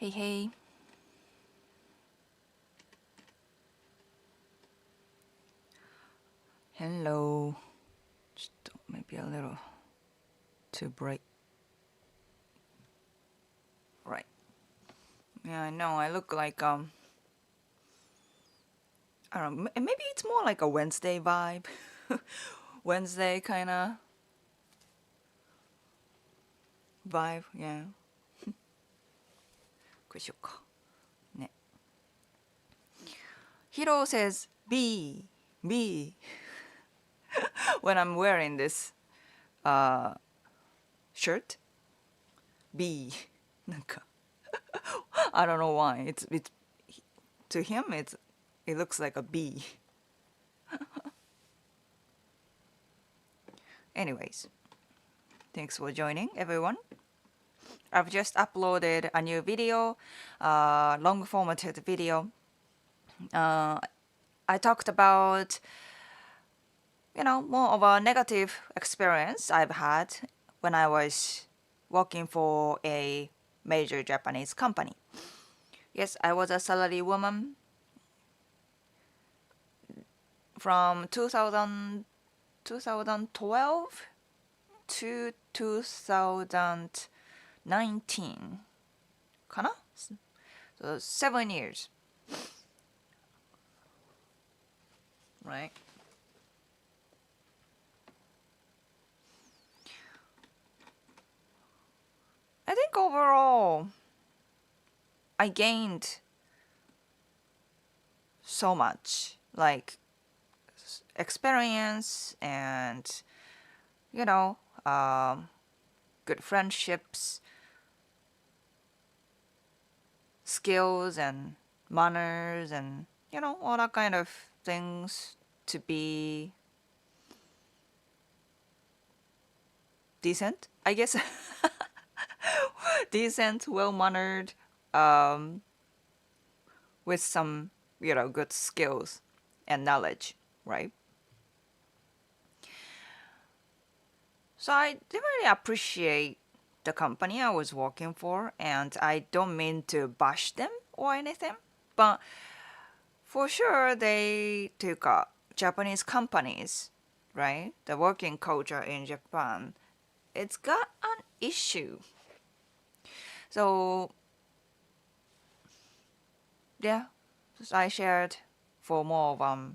Hey, hey. Hello. Just maybe a little too bright. Right. Yeah, I know. I look like I don't know. Maybe it's more like a Wednesday vibe. Wednesday kind of vibe. Yeah. これしようか。ね。Hiro says B, B when I'm wearing this uh shirt. B. なんか I don't know why. It's to him it looks like a B. Anyways, thanks for joining everyone. I've just uploaded a new video, long formatted video. I talked about, more of a negative experience I've had when I was working for a major Japanese company. Yes, I was a salary woman from 2012 to 2019. かな? So 7 years. Right? I think overall, I gained so much, like experience and, you know, good friendships, skills and manners, and, all that kind of things to be decent, I guess. Decent, well-mannered, um, with some, good skills and knowledge, right? So I definitely appreciate the company I was working for, and I don't mean to bash them or anything, but for sure they took up Japanese companies, right? The working culture in Japan, it's got an issue. So yeah, I shared for more of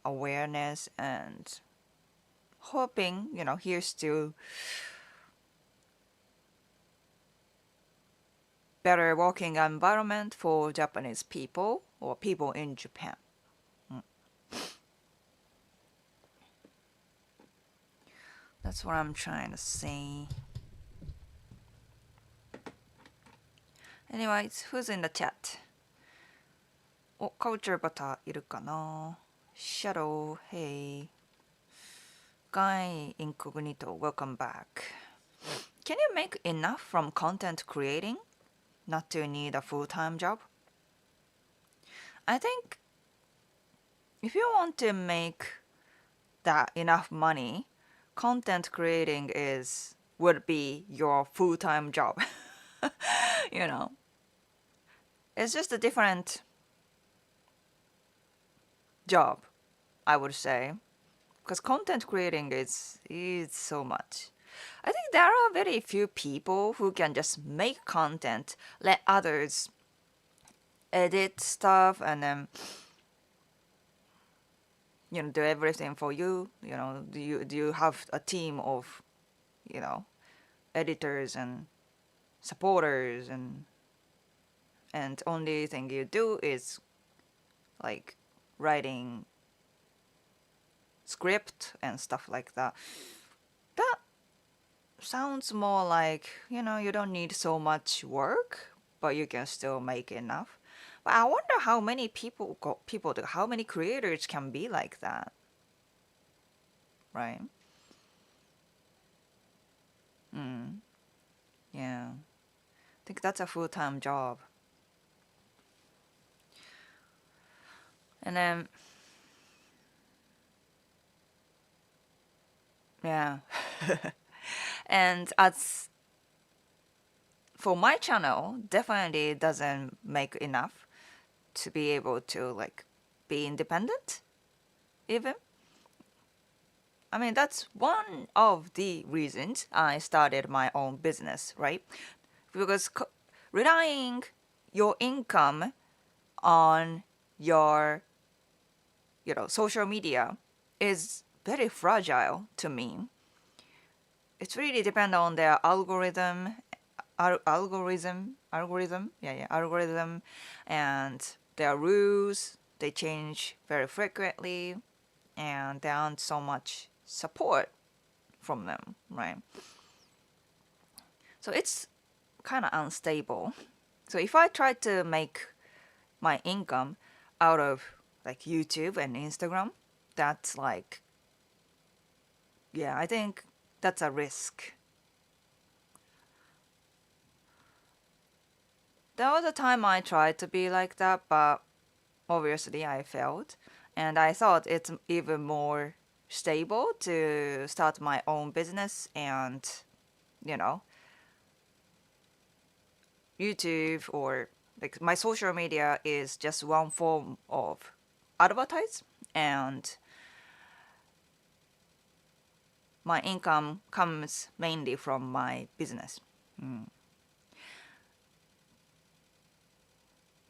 awareness and hoping, here's to better working environment for Japanese people or people in Japan. That's what I'm trying to say. Anyways, who's in the chat? お、カウチャーバターいるかな? Shadow, hey. Guy Incognito, welcome back. Can you make enough from content creating not to need a full-time job? I think if you want to make that enough money, content creating would be your full-time job. you know, it's just a different job, I would say, because content creating is so much. I think there are very few people who can just make content, let others edit stuff, and then do everything for you. Do you have a team of editors and supporters, and only thing you do is like writing script and stuff like that. That sounds more like you don't need so much work, but you can still make enough. But I wonder how many how many creators can be like that, right? Yeah, I think that's a full-time job. And then yeah. And as for my channel, definitely doesn't make enough to be able to like be independent even. I mean, that's one of the reasons I started my own business, right? Because relying your income on your, social media is very fragile to me. It's really depend on their algorithm, and their rules. They change very frequently, and there aren't so much support from them, right? So it's kind of unstable. So if I try to make my income out of like YouTube and Instagram, that's like, yeah, I think that's a risk. There was a time I tried to be like that, but obviously I failed. And I thought it's even more stable to start my own business, and, you know, YouTube or like my social media is just one form of advertise, and my income comes mainly from my business. Mm.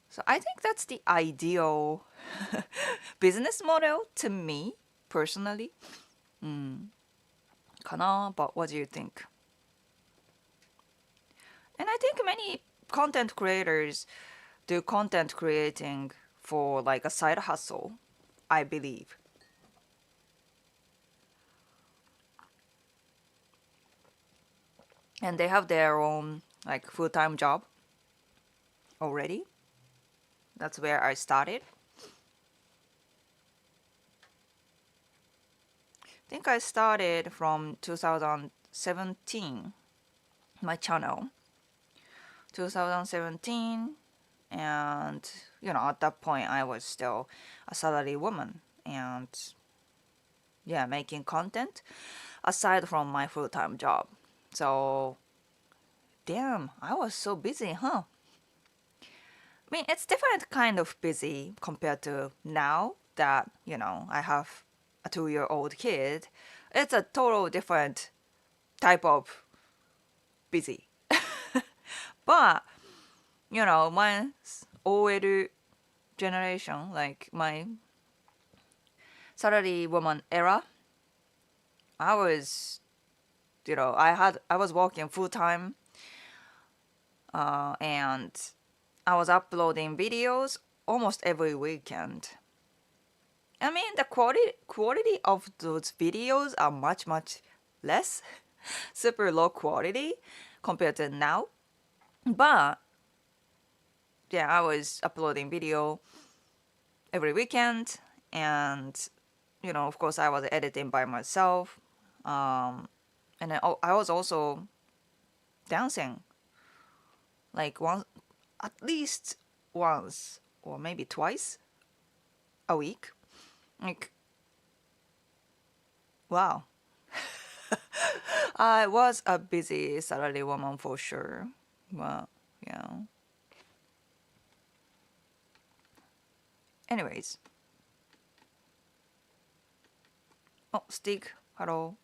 So I think that's the ideal business model to me personally. Mm. かな? But what do you think? And I think many content creators do content creating for like a side hustle, I believe. And they have their own like full-time job already. That's where I started. I think I started from 2017, my channel. 2017, and at that point I was still a salary woman, and yeah, making content aside from my full-time job. So damn, I was so busy, huh? I mean, it's different kind of busy compared to now that, I have a 2-year-old kid. It's a total different type of busy. But, my OL generation, like my salary woman era, I was, I was working full time, and I was uploading videos almost every weekend. I mean, the quality of those videos are much, much less, super low quality compared to now. But yeah, I was uploading video every weekend, and of course, I was editing by myself, and then, I was also dancing like once, at least once or maybe twice a week. Like, wow. I was a busy salary woman for sure. Well, yeah. Anyways. Oh, Stig, hello.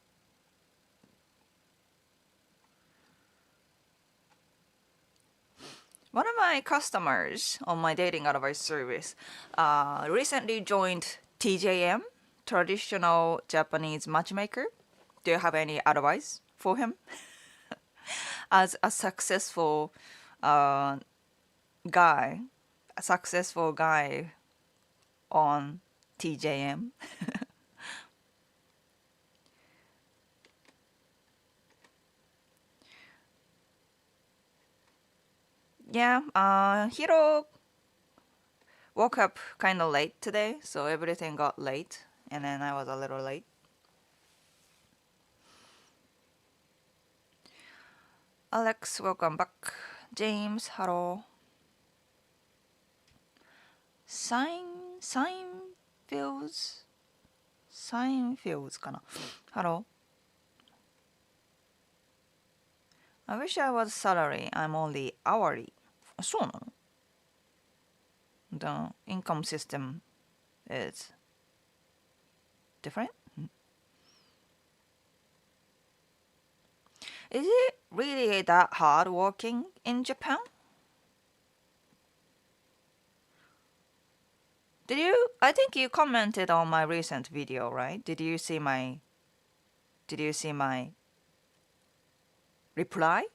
One of my customers on my dating advice service recently joined TJM, traditional Japanese matchmaker. Do you have any advice for him? As a uh, guy, successful guy on TJM. Yeah, Hiro woke up kind of late today, so everything got late, and then I was a little late. Alex, welcome back. James, hello. Seinfelds? Seinfelds かな Hello. I wish I was salary. I'm only hourly. そうなの? The income system is different? Is it really that hard working in Japan? Did you? I think you commented on my recent video, right? Did you see my reply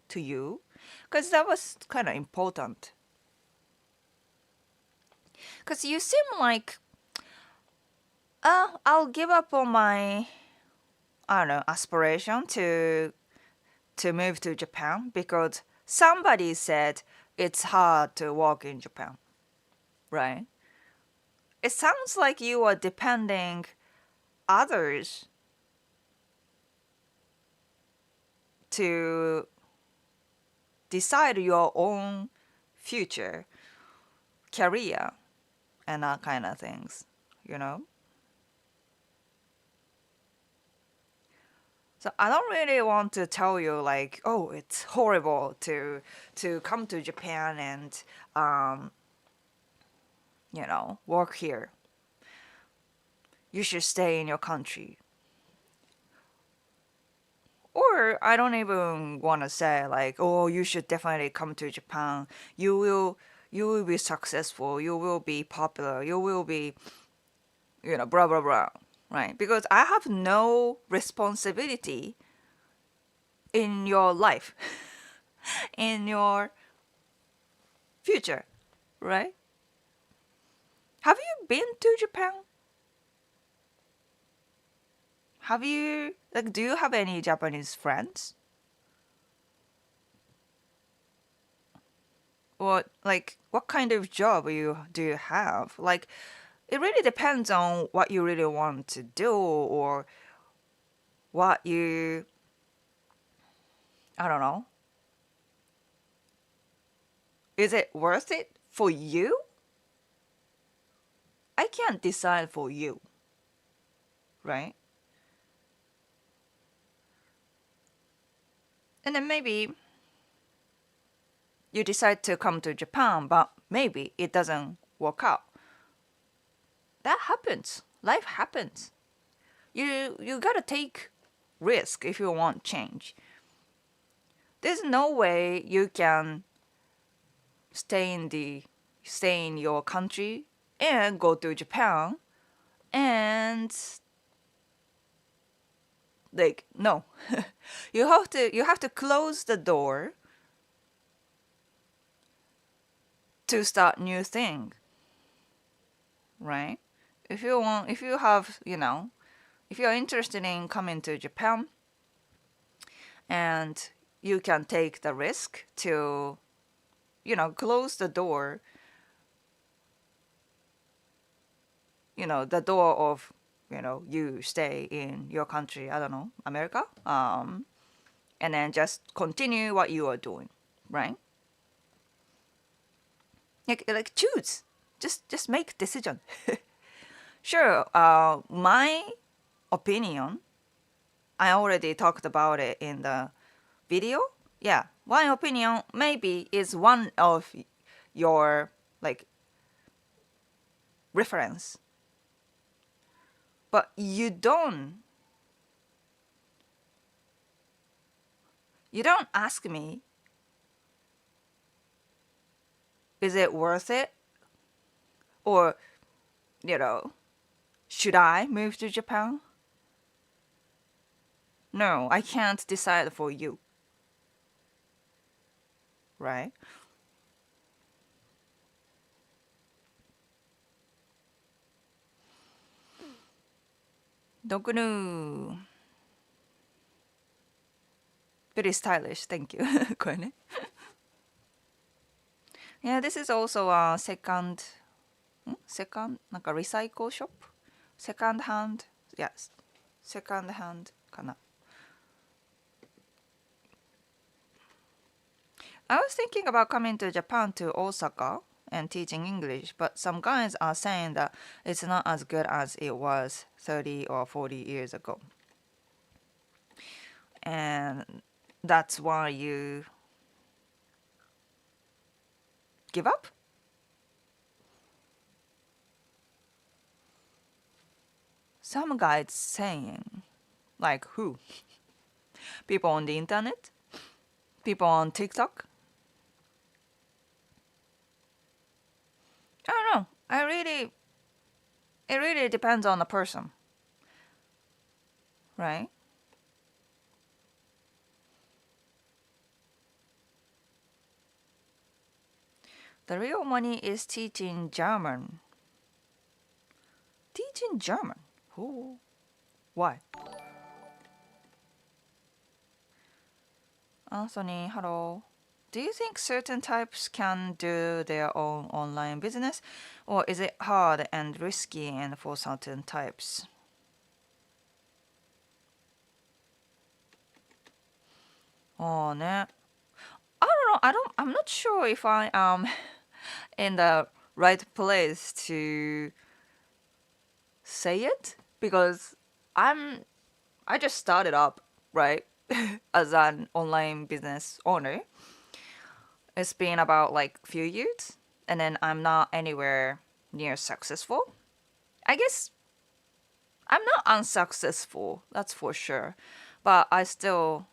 to you? Because that was kind of important. Because you seem like, I'll give up on my, I don't know, aspiration to move to Japan because somebody said it's hard to work in Japan, right? It sounds like you are depending others to decide your own future, career, and that kind of things, you know? So I don't really want to tell you like, oh, it's horrible to come to Japan and work here. You should stay in your country. Or I don't even want to say like, oh, you should definitely come to Japan. You will be successful. You will be popular. You will be, blah blah blah, right? Because I have no responsibility in your life, in your future, right? Have you been to Japan? Do you have any Japanese friends? Or like, what kind of job do you have? Like, it really depends on what you really want to do or what you, I don't know. Is it worth it for you? I can't decide for you, right? And then maybe you decide to come to Japan, but maybe it doesn't work out. That happens. Life happens. You gotta take risk if you want change. There's no way you can stay in your country and go to Japan and like no. you have to close the door to start new thing, right? If you have, if you're interested in coming to Japan and you can take the risk to, close the door, the door of, you stay in your country, I don't know, America, and then just continue what you are doing, right? Like choose, just make decision. Sure, my opinion, I already talked about it in the video. Yeah, my opinion maybe is one of your like reference, but you don't ask me, is it worth it, or should I move to Japan? No, I can't decide for you, right? Dokunu. Very stylish, thank you. これね。Yeah, this is also a second, なんか recycle shop? Second hand? Yes. Second hand かな。I was thinking about coming to Japan to Osaka and teaching English, but some guys are saying that it's not as good as it was 30 or 40 years ago. And That's why you give up? Some guys saying, like who? People on the internet? People on TikTok? I don't know. It really depends on the person, right? The real money is teaching German. Teaching German? Who? Why? Anthony, hello. Do you think certain types can do their own online business? Or is it hard and risky and for certain types? Oh, ne. I don't know. I'm not sure if I am in the right place to say it because I'm I just started up, right? As an online business owner. It's been about like few years and then I'm not anywhere near successful. I guess I'm not unsuccessful, that's for sure. But I still,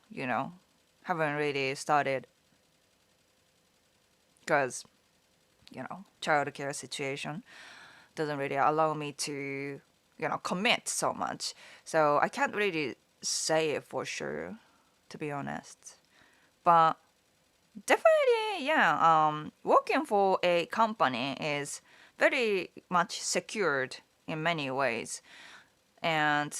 haven't really started because, childcare situation doesn't really allow me to, commit so much. So I can't really say it for sure, to be honest. But definitely, yeah, working for a company is very much secured in many ways and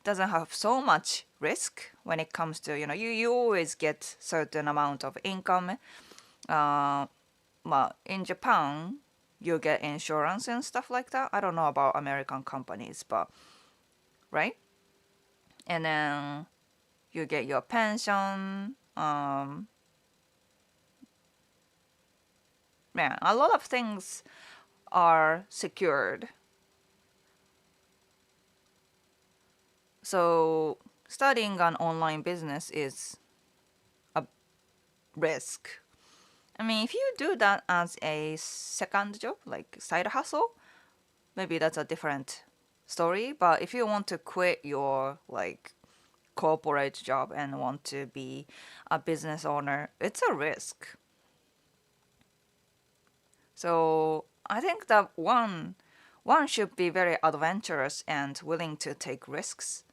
doesn't have so much risk when it comes to, you always get certain amount of income. Uh, in Japan, you get insurance and stuff like that. I don't know about American companies, but right? And then you get your pension. Man, a lot of things are secured. So starting an online business is a risk. I mean, if you do that as a second job, like side hustle, maybe that's a different story. But if you want to quit your like corporate job and want to be a business owner, it's a risk. So I think that one should be very adventurous and willing to take risks.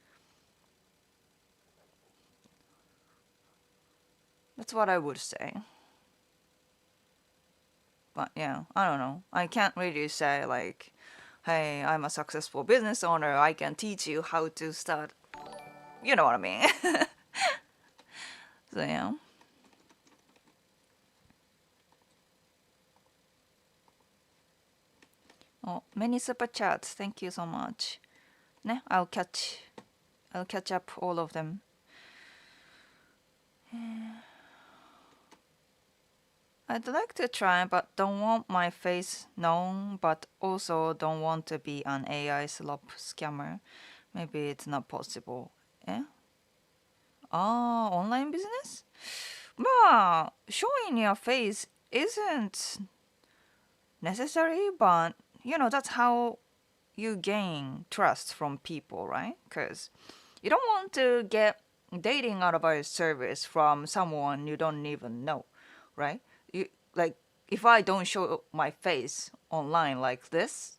That's what I would say. But yeah, I don't know. I can't really say like, hey, I'm a successful business owner. I can teach you how to start. You know what I mean? So yeah. Oh, many super chats. Thank you so much. Ne, I'll catch up all of them. I'd like to try, but don't want my face known, but also don't want to be an AI slop scammer. Maybe it's not possible. Eh? Ah, online business? Showing your face isn't necessary, but that's how you gain trust from people, right? Because you don't want to get dating advice service from someone you don't even know, right? You like if I don't show my face online like this,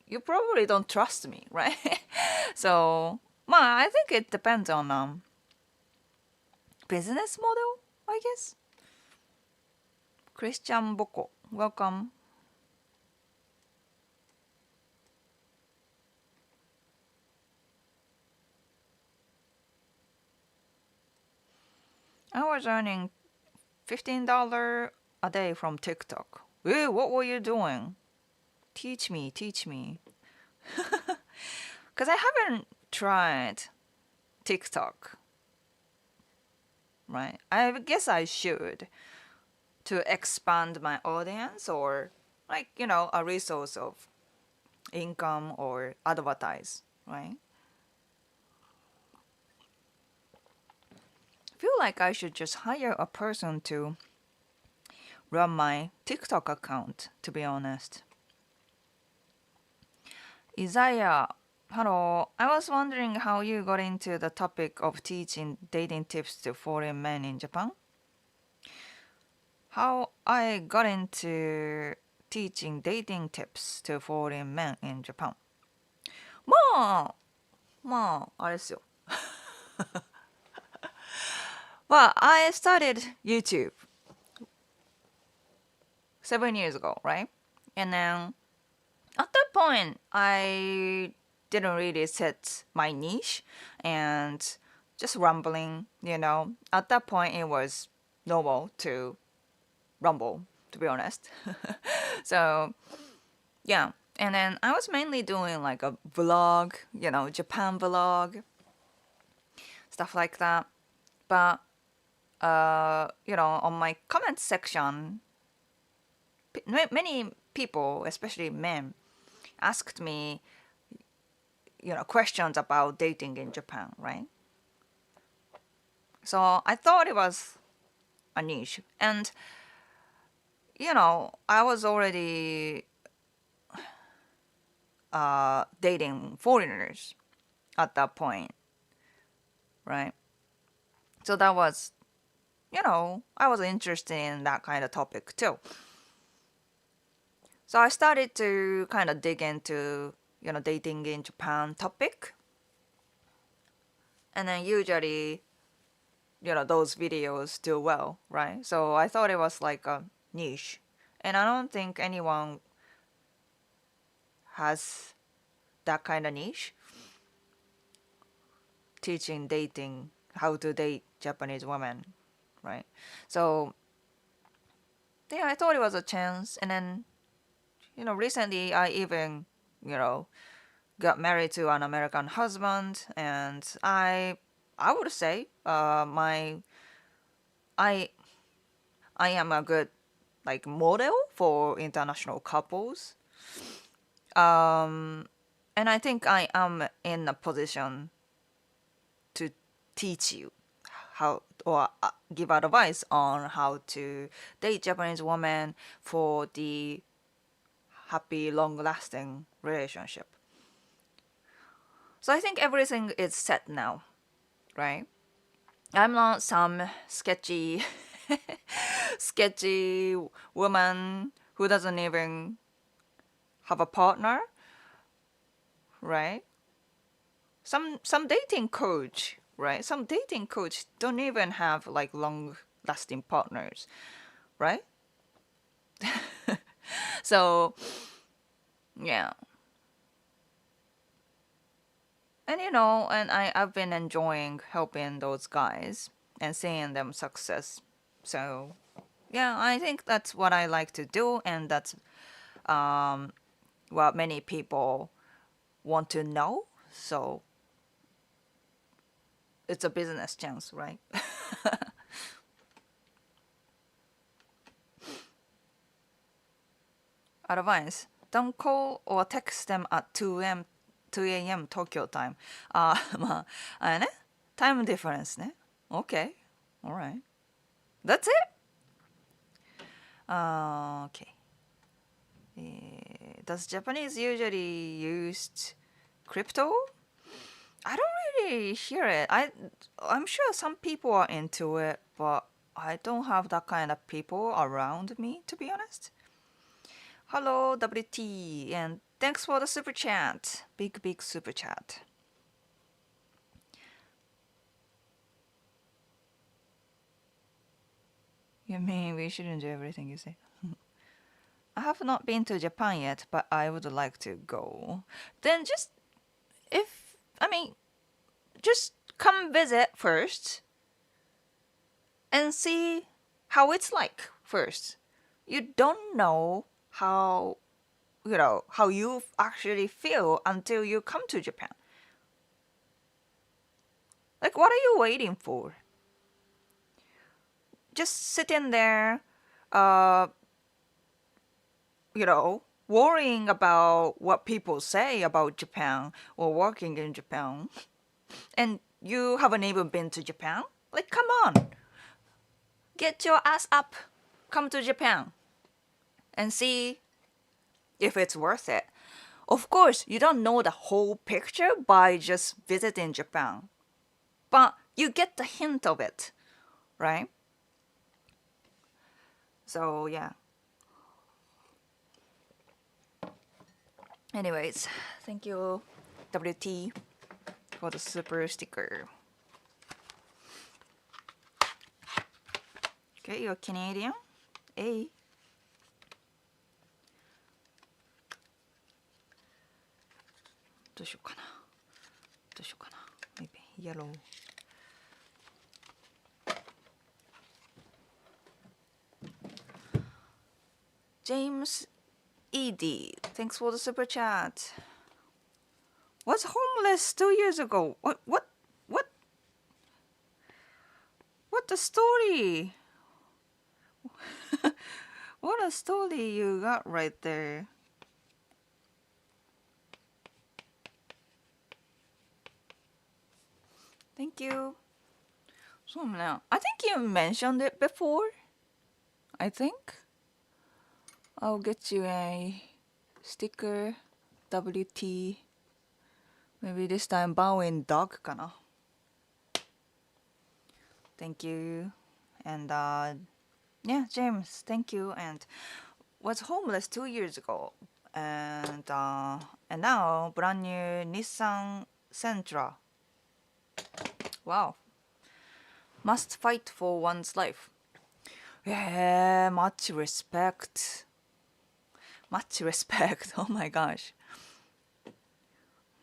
you probably don't trust me, right? So, I think it depends on business model, I guess. Christian Boko, welcome. I was earning $15 a day from TikTok. What were you doing? Teach me. Because I haven't tried TikTok, right? I guess I should to expand my audience or like, a resource of income or advertise, right? Feel like I should just hire a person to run my TikTok account, to be honest. Isaiah, hello. I was wondering how you got into the topic of teaching dating tips to foreign men in Japan. How I got into teaching dating tips to foreign men in Japan. あれですよ。Well, I started YouTube 7 years ago, right? And then at that point, I didn't really set my niche and just rambling, you know. At that point, it was normal to rumble, to be honest. So, yeah. And then I was mainly doing like a vlog, you know, Japan vlog, stuff like that. But, you know, on my comment section, many people, especially men, asked me, you know, questions about dating in Japan, right? So I thought it was a niche. And, you know, I was already dating foreigners at that point, right? So that was, you know, I was interested in that kind of topic too. So I started to kind of dig into, you know, dating in Japan topic. And then usually, you know, those videos do well, right? So I thought it was like a niche. And I don't think anyone has that kind of niche. Teaching dating, how to date Japanese women, right? So, yeah, I thought it was a chance. And then, you know, recently I even, you know, got married to an American husband. And I would say, I am a good like model for international couples. And I think I am in a position to teach you how or give advice on how to date Japanese women for the happy, long-lasting relationship. So I think everything is set now, right? I'm not some sketchy sketchy woman who doesn't even have a partner, right? Some dating coach, right? Some dating coach don't even have like long lasting partners, right? So, yeah. And you know, and I've been enjoying helping those guys and seeing them success. So, yeah, I think that's what I like to do, and that's what many people want to know. So, it's a business chance, right? Advice: don't call or text them at 2 a.m. Tokyo time. まあ、あれね。Time difference ね。Okay. Alright. That's it? Okay. Does Japanese usually use crypto? I don't really hear it. I'm sure some people are into it, but I don't have that kind of people around me, to be honest. Hello, WT, and thanks for the super chat. Big super chat. You mean we shouldn't do everything you say? I have not been to Japan yet, but I would like to go. Then just, just come visit first and see how it's like first. You don't know how, you know, how you actually feel until you come to Japan. Like, what are you waiting for? Just sitting there, you know, worrying about what people say about Japan or working in Japan, and you haven't even been to Japan? Like, come on. Get your ass up. Come to Japan and see if it's worth it. Of course, you don't know the whole picture by just visiting Japan, but you get the hint of it, right? So, yeah. Anyways, thank you, WT, for the super sticker. Okay, you're Canadian? A. Maybe yellow. James ED, thanks for the super chat. Was homeless 2 years ago. What the story? What a story you got right there. Thank you. So now, I think you mentioned it before. I think. I'll get you a sticker. WT. Maybe this time bowing dog kana. Thank you. And yeah, James, thank you. And was homeless 2 years ago. And now brand new Nissan Sentra. Wow. Must fight for one's life. Yeah, much respect. Much respect. Oh my gosh.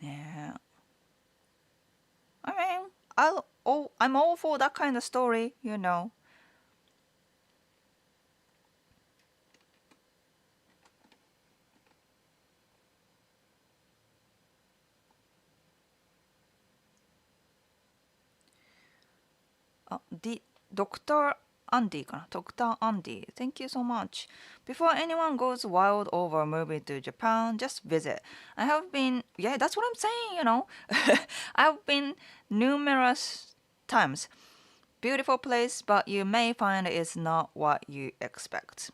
Yeah. I mean, I'm all for that kind of story, you know. Dr. Andy, Dr. Andy, thank you so much. Before anyone goes wild over moving to Japan, just visit. I have been, yeah, that's what I'm saying, you know. I've been numerous times. Beautiful place, but you may find it's not what you expect.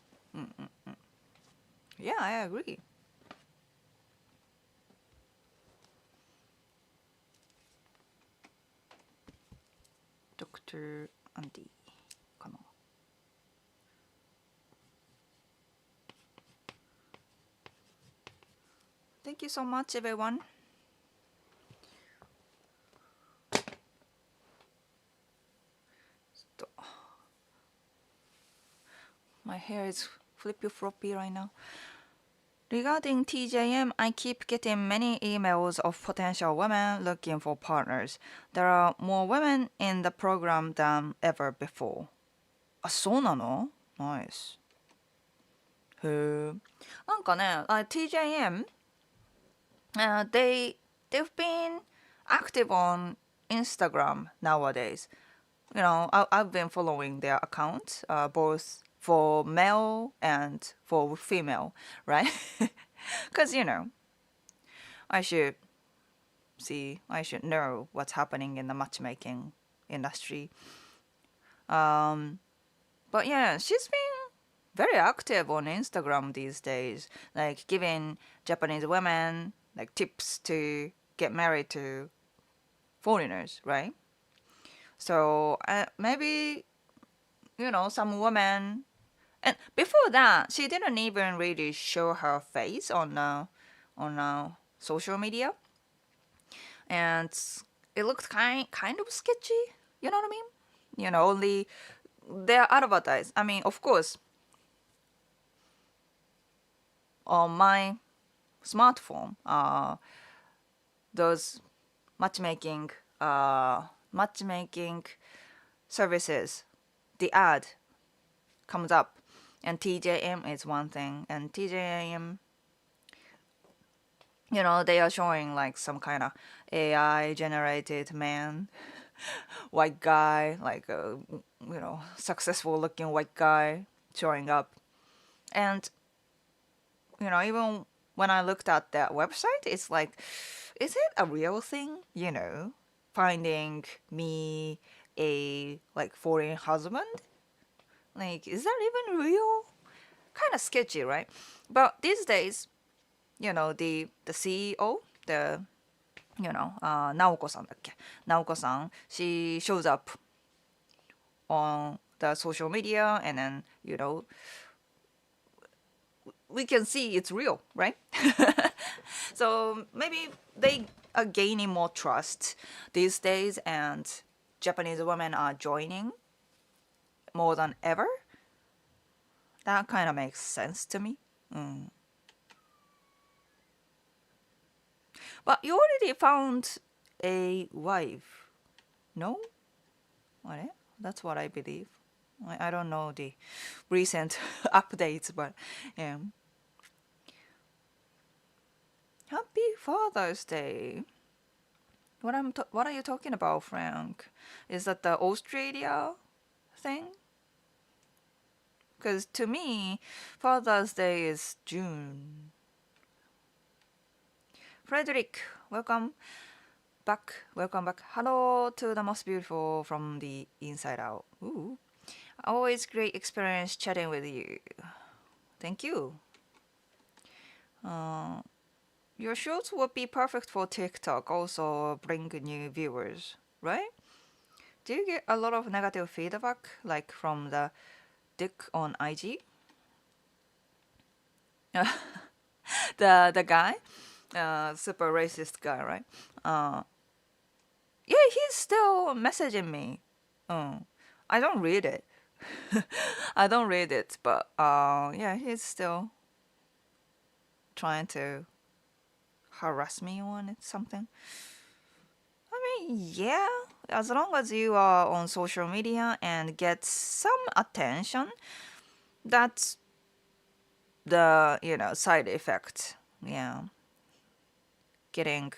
Yeah, I agree. Dr. Andy. Thank you so much, everyone. My hair is flippy floppy right now. Regarding TJM, I keep getting many emails of potential women looking for partners. There are more women in the program than ever before. あ、そうなの? Nice. へえ。なんかね、TJM, they've been active on Instagram nowadays. You know, I've been following their accounts, both for male and for female, right? Because, you know, I should know what's happening in the matchmaking industry. But yeah, she's been very active on Instagram these days, like giving Japanese women like tips to get married to foreigners, right? So maybe, you know, some women. And before that, she didn't even really show her face on social media, and it looked kind of sketchy. You know what I mean? You know, only they're advertised. I mean, of course, on my smartphone, those matchmaking services, the ad comes up, and TJM is one thing, and TJM, you know, they are showing like some kind of AI generated man, white guy, like a, you know, successful looking white guy showing up. And, you know, even when I looked at that website, it's like, is it a real thing? You know, finding me a like foreign husband? Like, is that even real? Kind of sketchy, right? But these days, the CEO, the Naoko-san だっけ? Naoko-san, she shows up on the social media, and then we can see it's real, right? So maybe they are gaining more trust these days, and Japanese women are joining more than ever. That kind of makes sense to me. But you already found a wife, no? What? That's what I believe. I don't know the recent updates, but yeah. Happy Father's Day. What are you talking about, Frank? Is that the Australia thing? Because to me, Father's Day is June. Frederick, welcome back. Welcome back. Hello to the most beautiful from the inside out. Ooh. Always great experience chatting with you. Thank you. Your shorts would be perfect for TikTok, also bring new viewers, right? Do you get a lot of negative feedback, like from the dick on IG? The guy, super racist guy, right? Yeah, he's still messaging me. I don't read it. I don't read it, but yeah, he's still trying to harass me on it, something. I mean, yeah, as long as you are on social media and get some attention, that's the, side effect. Yeah. Getting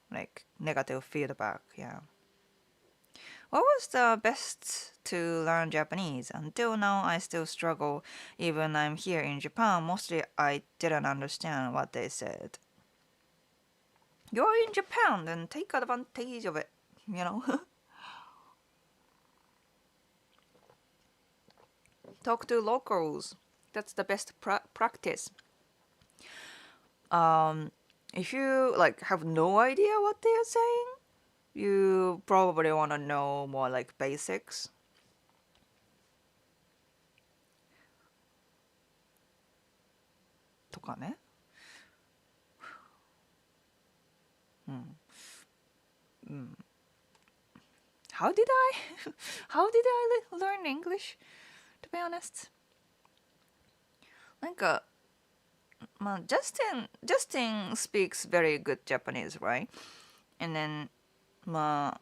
like negative feedback. Yeah. What was the best to learn Japanese? Until now, I still struggle. Even I'm here in Japan, mostly I didn't understand what they said. You're in Japan, then take advantage of it, you know? Talk to locals. That's the best practice. If you like have no idea what they are saying, you probably want to know more like basics. とかね。How did I how did I learn English? To be honest, なんか、Justin speaks very good Japanese, right? And then, まあ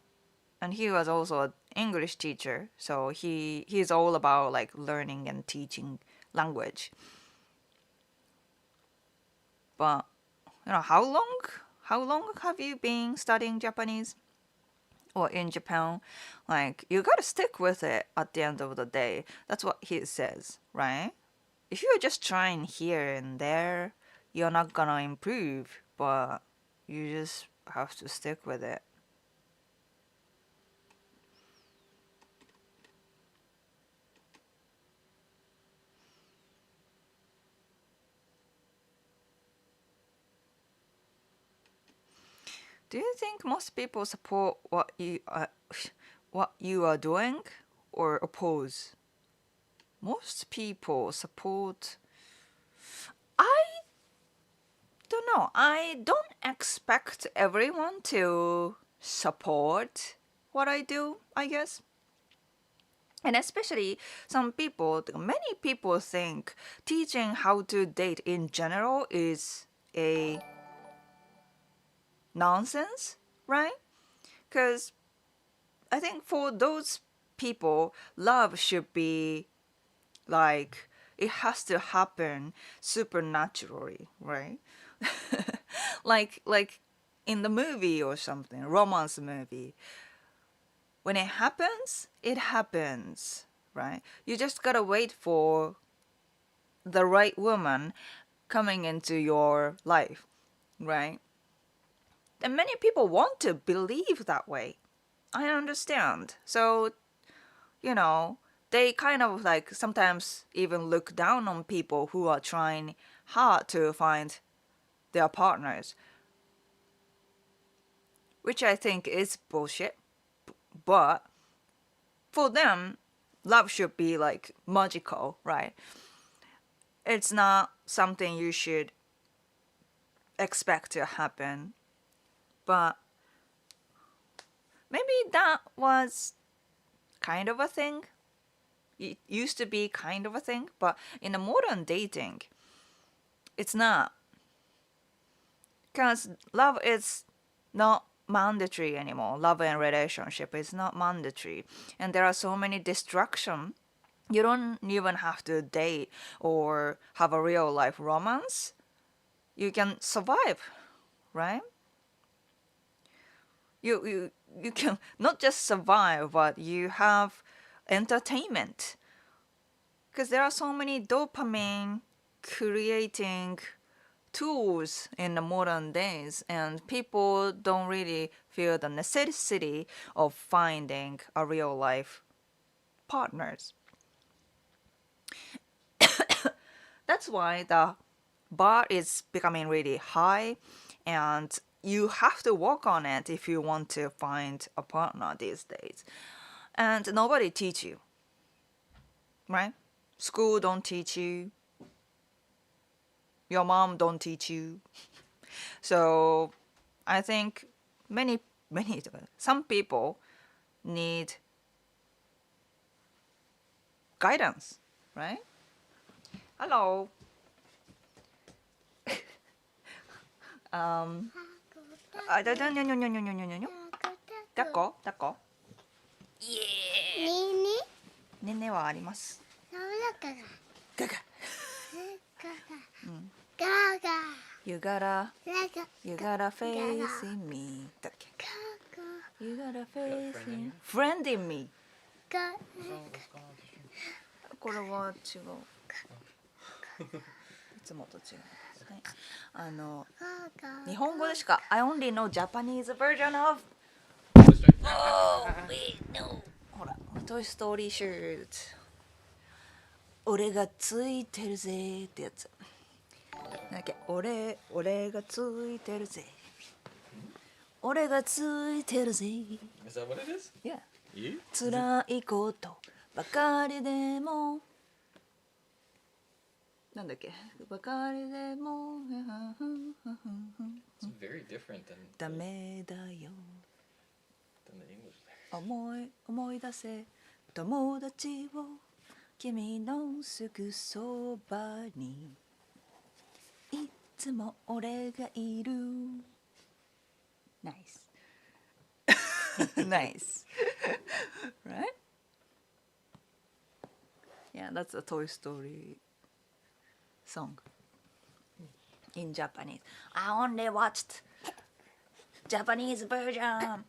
and he was also an English teacher, so he's all about like learning and teaching language. But how long have you been studying Japanese or in Japan? Like you gotta stick with it at the end of the day. That's what he says, right? If you're just trying here and there, you're not gonna improve, but you just have to stick with it. Do you think most people support what you are doing or oppose? Most people support. I don't know. I don't expect everyone to support what I do, I guess. And especially many people think teaching how to date in general is a nonsense, right? Because I think for those people, love should be like it has to happen supernaturally, right? like in the movie or something, romance movie. When it happens, right? You just gotta wait for the right woman coming into your life, right? And many people want to believe that way. I understand. So you know, they kind of like sometimes even look down on people who are trying hard to find their partners, which I think is bullshit. But for them, love should be like magical, right? It's not something you should expect to happen. But maybe that was kind of a thing. It used to be kind of a thing, but in the modern dating, it's not. Because love is not mandatory anymore. Love and relationship is not mandatory. And there are so many distractions. You don't even have to date or have a real life romance. You can survive, right? You can not just survive, but you have entertainment. Because there are so many dopamine creating tools in the modern days, and people don't really feel the necessity of finding a real life partners. That's why the bar is becoming really high, and you have to work on it if you want to find a partner these days. And nobody teach you, right? School don't teach you. Your mom don't teach you. So I think some people need guidance, right? Hello.抱っこ抱っこイエーイねねはあります。ガガYou gotta face in me だっけ You gotta face in friend in me これは違ういつもと違う、はい、日本語でしか I only know Japanese version of Oh wait no ほらトイストーリーシュート俺がついてるぜってやつなんだっけ俺がついてるぜ俺がついてるぜ Is that what it is? Yeah You? 辛いことばかりでもなんだっけばかりでも It's very different than ダメだよ the English. 思い出せ友達を君のすぐそばにいつも俺がいる Nice Nice Right? Yeah, that's a Toy Story song in Japanese. I only watched Japanese version.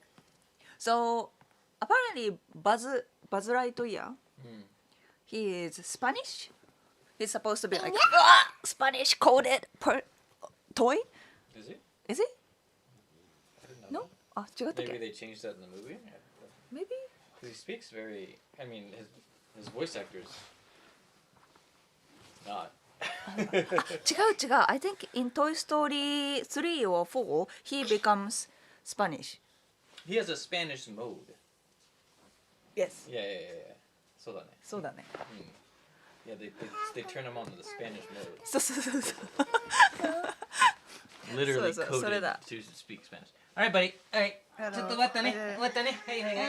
So apparently Buzz Lightyear, he is Spanish. He's supposed to be like Spanish coded toy. Is he? Is he? I didn't know. No? あ、違ったっ Maybe け they changed that in the movie? Maybe? Because he speaks very... I mean, his voice actor's not. 違う I think in Toy Story 3 or 4 he becomes Spanish. He has a Spanish mode. Yes. Yeah. そうだね。そうだね。Yeah, they turn him on to the Spanish mode. そう Literally そうそれ coded だ。 to speak Spanish. Alright, buddy. Alright. ちょっと待ったね。待ったね。はい。今ね。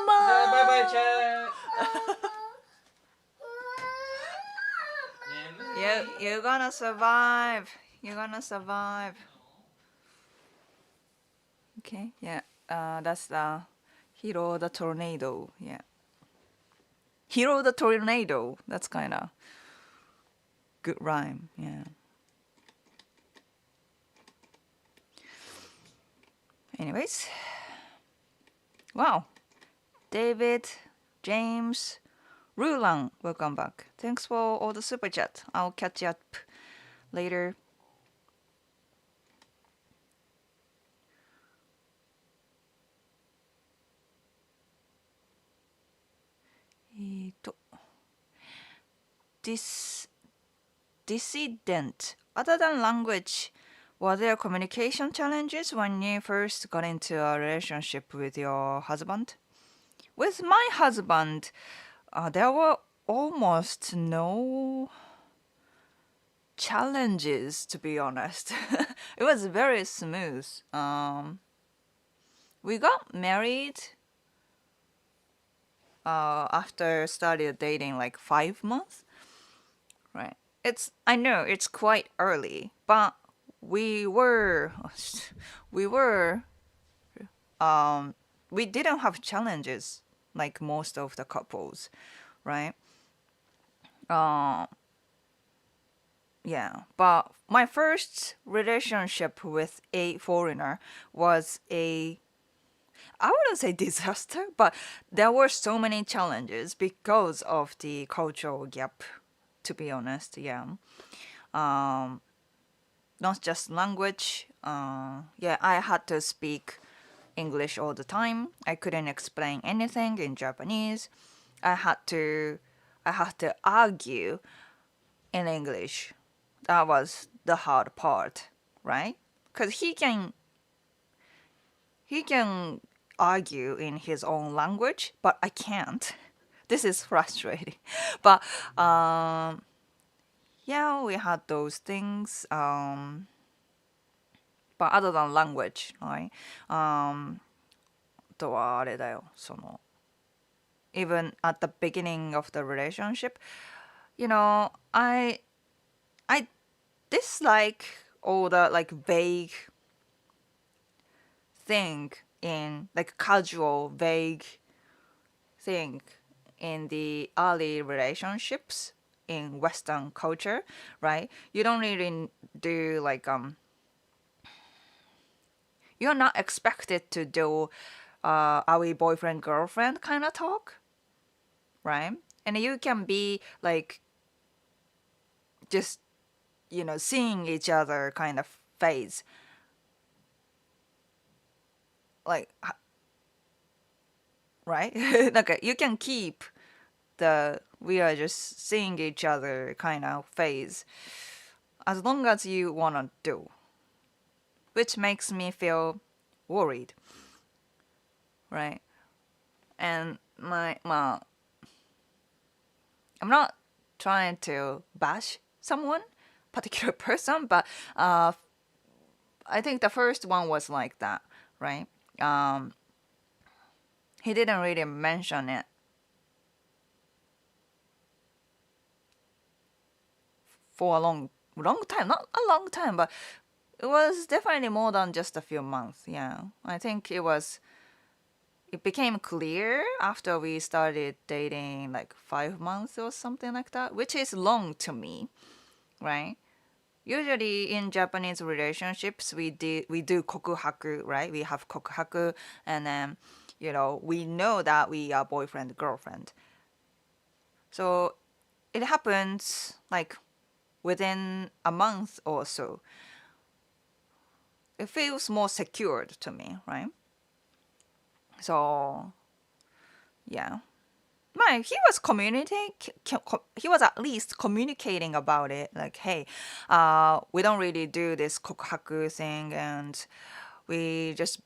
Bye bye, chat. You're gonna survive. You're gonna survive. Okay, yeah. That's the Hero the Tornado. Yeah. Hero the Tornado. That's kind of good rhyme. Yeah. Anyways. Wow. David, James, Rulan, welcome back. Thanks for all the super chat. I'll catch you up later. dis dissident. Other than language, were there communication challenges when you first got into a relationship with your husband? With my husband, there were almost no challenges, to be honest. It was very smooth. We got married after started dating like 5 months, right? I know it's quite early, but we were we were we didn't have challenges like most of the couples, right? Uh, yeah, but my first relationship with a foreigner was I wouldn't say disaster, but there were so many challenges because of the cultural gap, to be honest, yeah. Um, Not just language. Yeah, I had to speak English all the time. I couldn't explain anything in Japanese. I had to I had to argue in English. That was the hard part, right? Because he can argue in his own language, but I can't. This is frustrating. But yeah, we had those things. But other than language, right? あとはあれだよ。Even at the beginning of the relationship, I dislike all the like vague thing in like casual vague thing in the early relationships in Western culture, right? You don't really do like you're not expected to do are we boyfriend girlfriend kind of talk, right? And you can be like just seeing each other kind of phase, like right? Like you can keep the we are just seeing each other kind of phase as long as you want to do, which makes me feel worried, right? And I'm not trying to bash someone, particular person, but I think the first one was like that, right? Um, he didn't really mention it for a long time, not a long time, but it was definitely more than just a few months. Yeah, I think it became clear after we started dating like 5 months or something like that, which is long to me, right? Usually in Japanese relationships, we do kokuhaku, right? We have kokuhaku, and then we know that we are boyfriend girlfriend. So it happens like within a month or so. It feels more secured to me, right? So yeah. He was he was at least communicating about it. Like, hey, we don't really do this kokuhaku thing, and we just,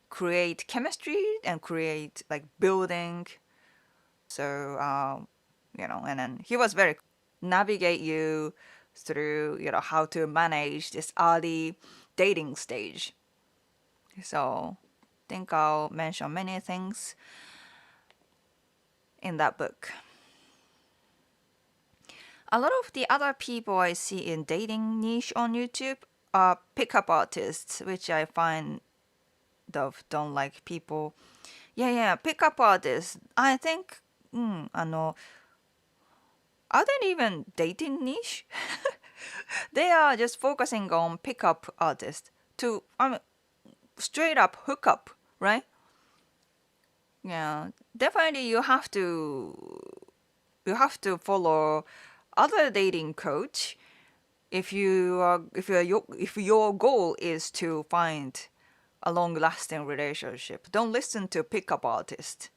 create chemistry and create like building. So, and then he was very navigate you through, how to manage this early dating stage. So, I think I'll mention many things in that book. A lot of the other people I see in dating niche on YouTube are pickup artists, which I find don't like people. Yeah, pickup artists. I think, are they even dating niche? They are just focusing on pickup artists to, straight up hookup, right? Yeah, definitely you have to follow other dating coach if your goal is to find a long lasting relationship. Don't listen to pickup artist,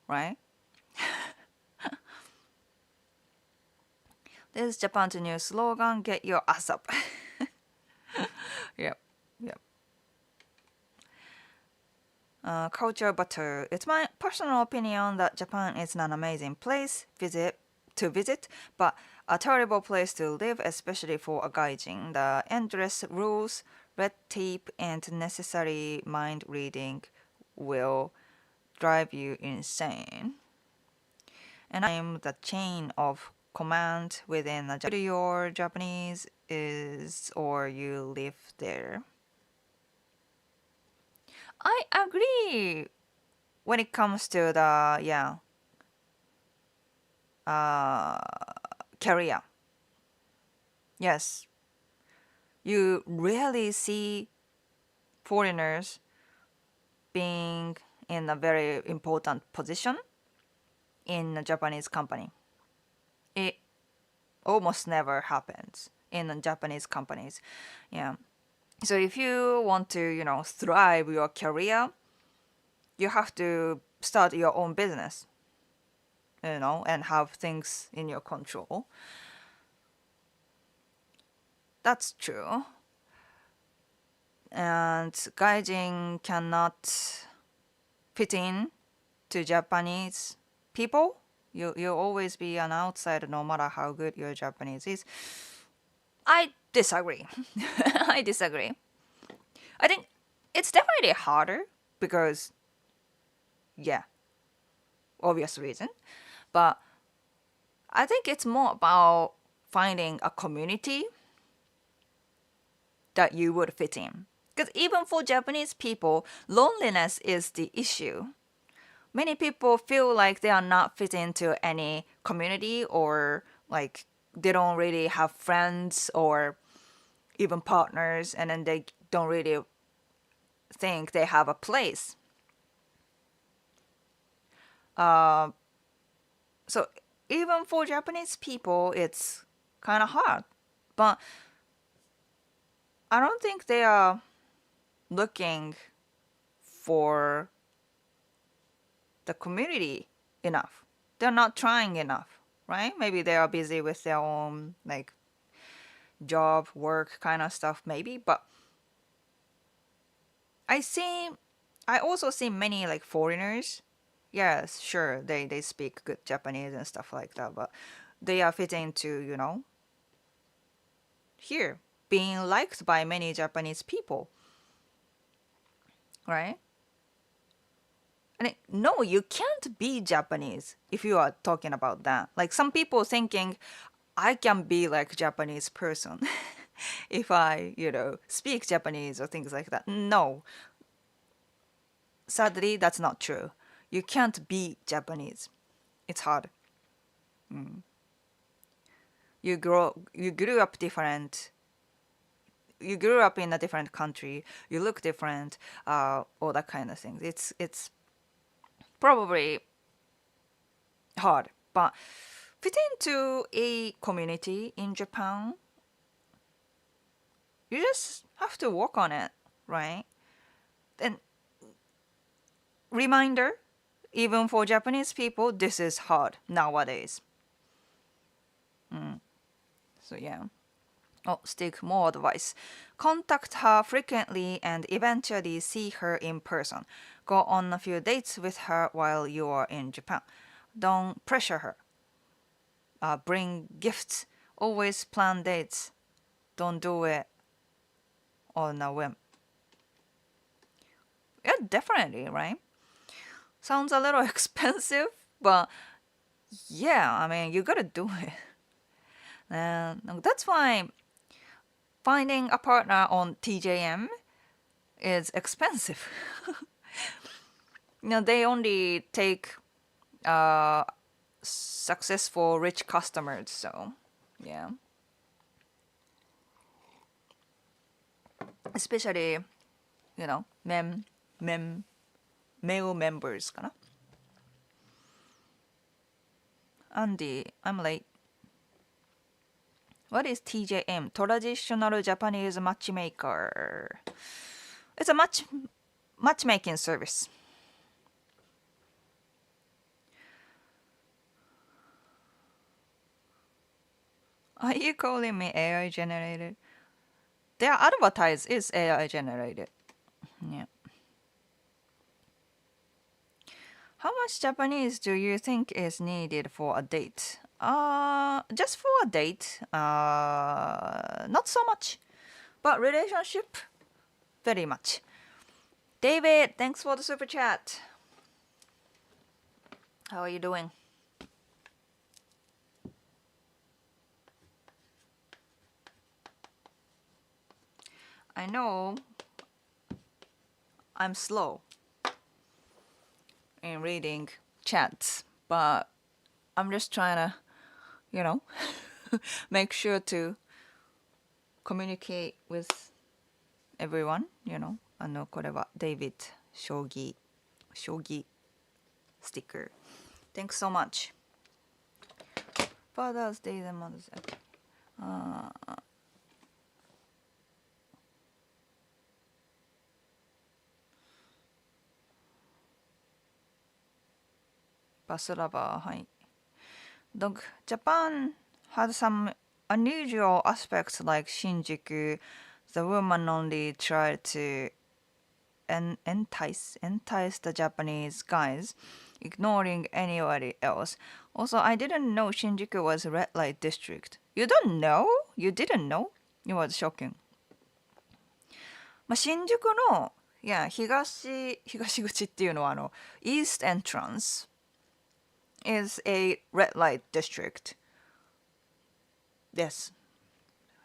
right? This is Japan's new slogan, get your ass up. Yep, yep. Culture butter. It's my personal opinion that Japan is an amazing place to visit, but a terrible place to live, especially for a gaijin. The endless rules, red tape, and necessary mind reading will drive you insane. And I'm the chain of command within a your Japanese is or you live there. I agree when it comes to the uh career. Yes, you rarely see foreigners being in a very important position in a Japanese company. It almost never happens in Japanese companies. Yeah. So if you want to, thrive your career, you have to start your own business, and have things in your control. That's true. And gaijin cannot fit in to Japanese people. You'll always be an outsider no matter how good your Japanese is. I disagree. I disagree. I think it's definitely harder because, yeah, obvious reason. But I think it's more about finding a community that you would fit in. Because even for Japanese people, loneliness is the issue. Many people feel like they are not fit into any community, or like they don't really have friends or even partners, and then they don't really think they have a place. Uh, so even for Japanese people, it's kind of hard. But I don't think they are looking for the community enough. They're not trying enough, right? Maybe they are busy with their own like job, work kind of stuff, maybe. But I also see many like foreigners. Yes, sure, they speak good Japanese and stuff like that, but they are fitting to, here, being liked by many Japanese people, right? And no, you can't be Japanese if you are talking about that. Like some people thinking I can be like Japanese person if I, speak Japanese or things like that. No, sadly, that's not true. You can't be Japanese. It's hard. You grew up different. You grew up in a different country. You look different. All that kind of things. It's probably hard, but fit into a community in Japan, you just have to work on it, right? And reminder, even for Japanese people, this is hard nowadays. So yeah. Oh, stick more advice. Contact her frequently and eventually see her in person. Go on a few dates with her while you are in Japan. Don't pressure her. Bring gifts. Always plan dates. Don't do it on a whim. Yeah, definitely, right? Sounds a little expensive, but yeah, I mean, you gotta do it. And that's why finding a partner on TJM is expensive. They only take successful rich customers, so yeah. Especially, male members かな. Andy, I'm late. What is TJM? Traditional Japanese matchmaker. It's a matchmaking service. Are you calling me AI generated? Their advertise is AI generated. Yeah. How much Japanese do you think is needed for a date? Just for a date, not so much. But relationship, very much. David, thanks for the super chat. How are you doing? I know I'm slow in reading chats, but I'm just trying to, you know, make sure to communicate with everyone, you know. これは David 将棋スティック Thanks so much. Father's Day and Mother's Day. バスラバー、はい。Dog, Japan had some unusual aspects like Shinjuku. The woman only tried to entice the Japanese guys, ignoring anybody else. Also, I didn't know Shinjuku was a red light district. You don't know? You didn't know? It was shocking. まあ、新宿の、いや、東口っていうのはEast Entrance is a red light district. Yes.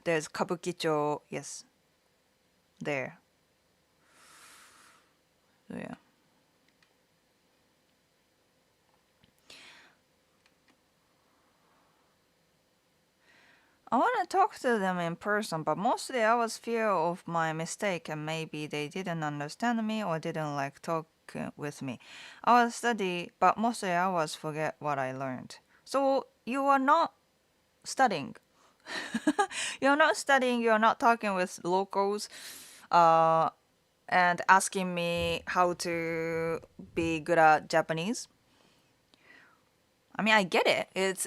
There's 歌舞伎町, yes. There. So, yeah. I want to talk to them in person, but mostly I was fear of my mistake and maybe they didn't understand me or didn't like talking with me. I was study, but mostly I was forget what I learned. So you are not studying. You're not studying, you're not talking with locals and asking me how to be good at Japanese. I mean, I get it. It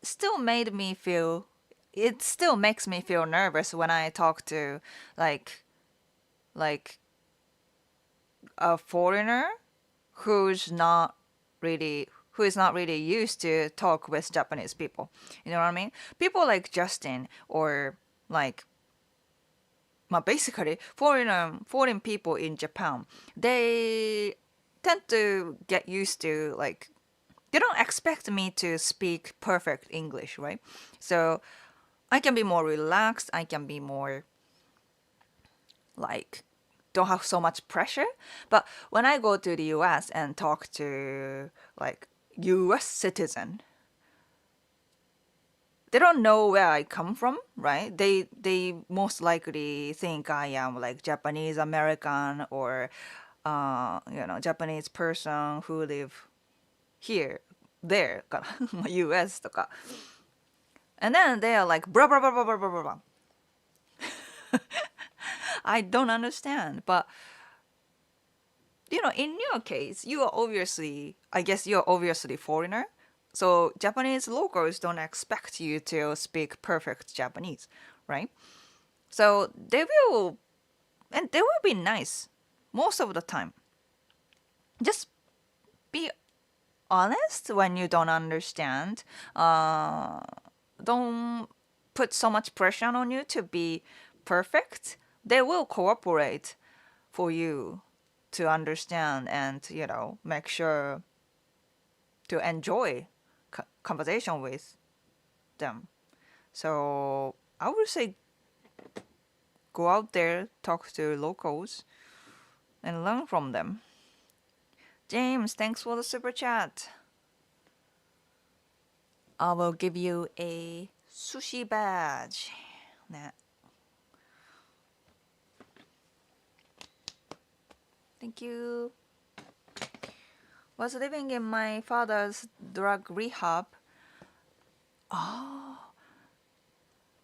still made me feel, it still makes me feel nervous when I talk to like a foreigner who's not who is not really used to talk with Japanese people. You know what I mean? People like Justin or like basically foreign people in Japan, they tend to get used to like they don't expect me to speak perfect English, right? So I can be more relaxed. I can be more like don't have so much pressure. But when I go to the US and talk to like US citizen, they don't know where I come from, right? They most likely think I am like Japanese American or Japanese person who live here, there, US とか. And then they are like blah blah blah blah blah blah blah. I don't understand, but in your case, I guess you're obviously foreigner. So Japanese locals don't expect you to speak perfect Japanese, right? So they will be nice most of the time. Just be honest when you don't understand. Don't put so much pressure on you to be perfect. They will cooperate for you to understand and make sure to enjoy conversation with them. So I would say go out there, talk to locals, and learn from them. James, thanks for the super chat. I will give you a sushi badge. ね。Thank you. Was living in my father's drug rehab. Oh.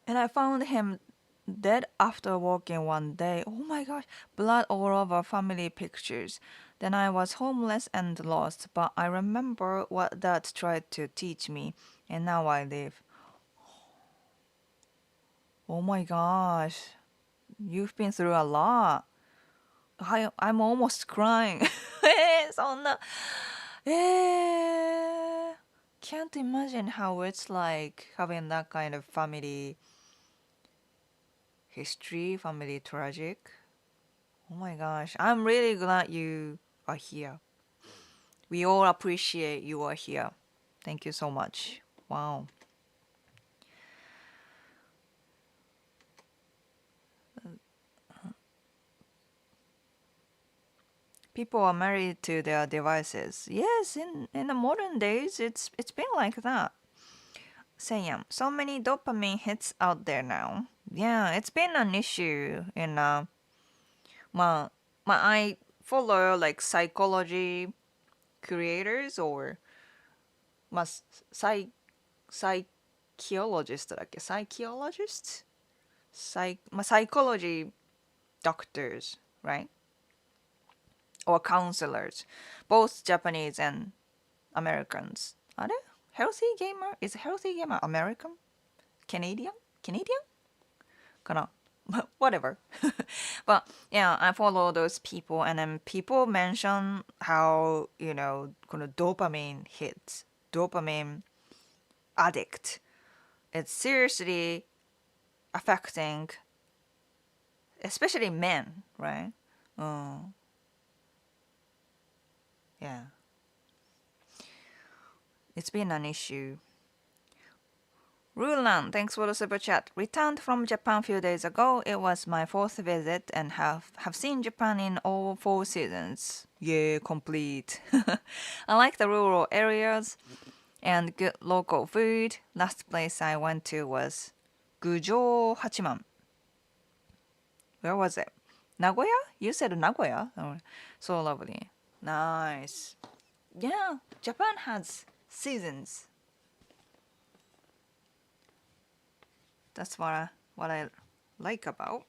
And I found him dead after walking one day. Oh my gosh. Blood all over family pictures. Then I was homeless and lost, but I remember what dad tried to teach me, and now I live. Oh my gosh, you've been through a lot. I'm almost crying. そんな、can't imagine how it's like having that kind of family history, family tragic. Oh my gosh, I'm really glad you are here. We all appreciate you are here. Thank you so much. Wow. People are married to their devices. Yes, in the modern days, it's been like that. Sayam, so many dopamine hits out there now. Yeah, it's been an issue in my I follow like psychology creators or まあ、psychologist だっけ psychologist psychology doctors, right? Or counselors, both Japanese and Americans. あれ Healthy gamer? Is healthy gamer American? Canadian? Canadian? かな Whatever. But yeah, I follow those people and then people mention how, この dopamine hits, dopamine addict. It's seriously affecting especially men, right? Yeah. It's been an issue. Rulan, thanks for the super chat. Returned from Japan a few days ago. It was my fourth visit and have seen Japan in all four seasons. Yeah, complete. I like the rural areas and good local food. Last place I went to was Gujo Hachiman. Where was it? Nagoya? You said Nagoya? Oh, so lovely. Nice. Yeah, Japan has seasons. That's what I like about.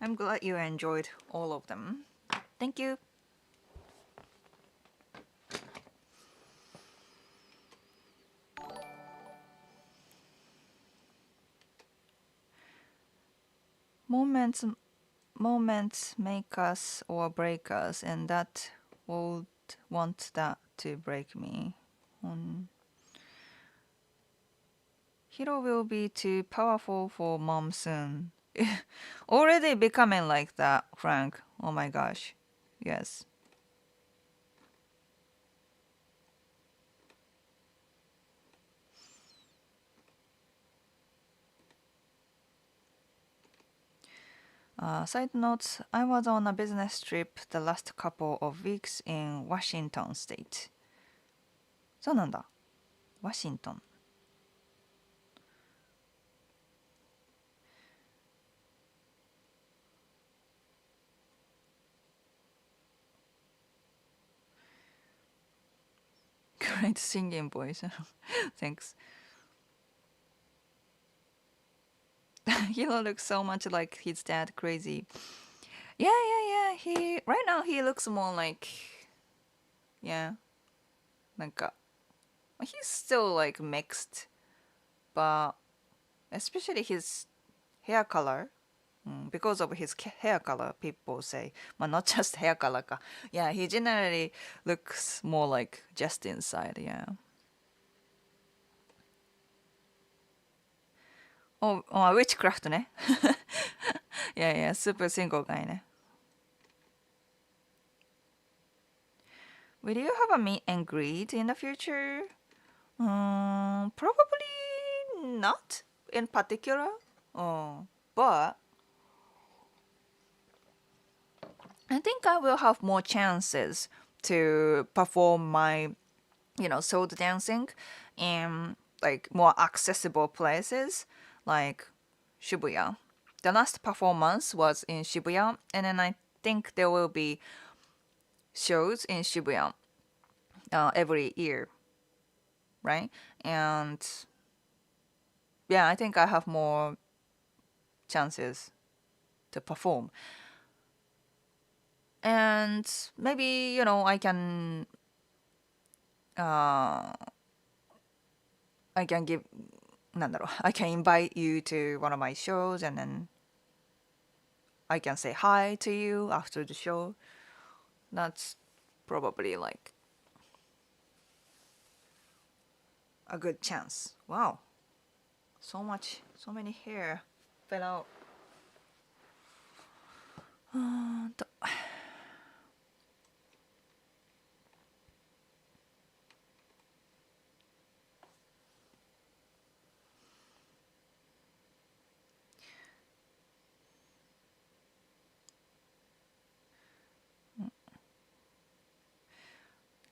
I'm glad you enjoyed all of them. Thank you. Moments make us or break us, and that would want that to break me. Hiro will be too powerful for mom soon. Already becoming like that, Frank. Oh my gosh. Yes. Side notes, I was on a business trip the last couple of weeks in Washington State. そうなんだ。Washington. Great singing voice. Thanks. He looks so much like his dad, crazy. Yeah, yeah, yeah. He right now he looks more like yeah, なんか he's still like mixed, but especially his hair color. Because of his hair color, people say, but not just hair color. Yeah, he generally looks more like just inside. Yeah. Witchcraft ね。yeah, yeah, super single guy ね。Will you have a meet and greet in the future? Probably not in particular. But I think I will have more chances to perform my, sword dancing in like more accessible places like Shibuya. The last performance was in Shibuya, and then I think there will be shows in Shibuya every year, right? And yeah, I think I have more chances to perform. And maybe, uh, I can give, なんだろう, I can invite you to one of my shows and then I can say hi to you after the show. That's probably like a good chance. Wow, so many hair fell out. うーんと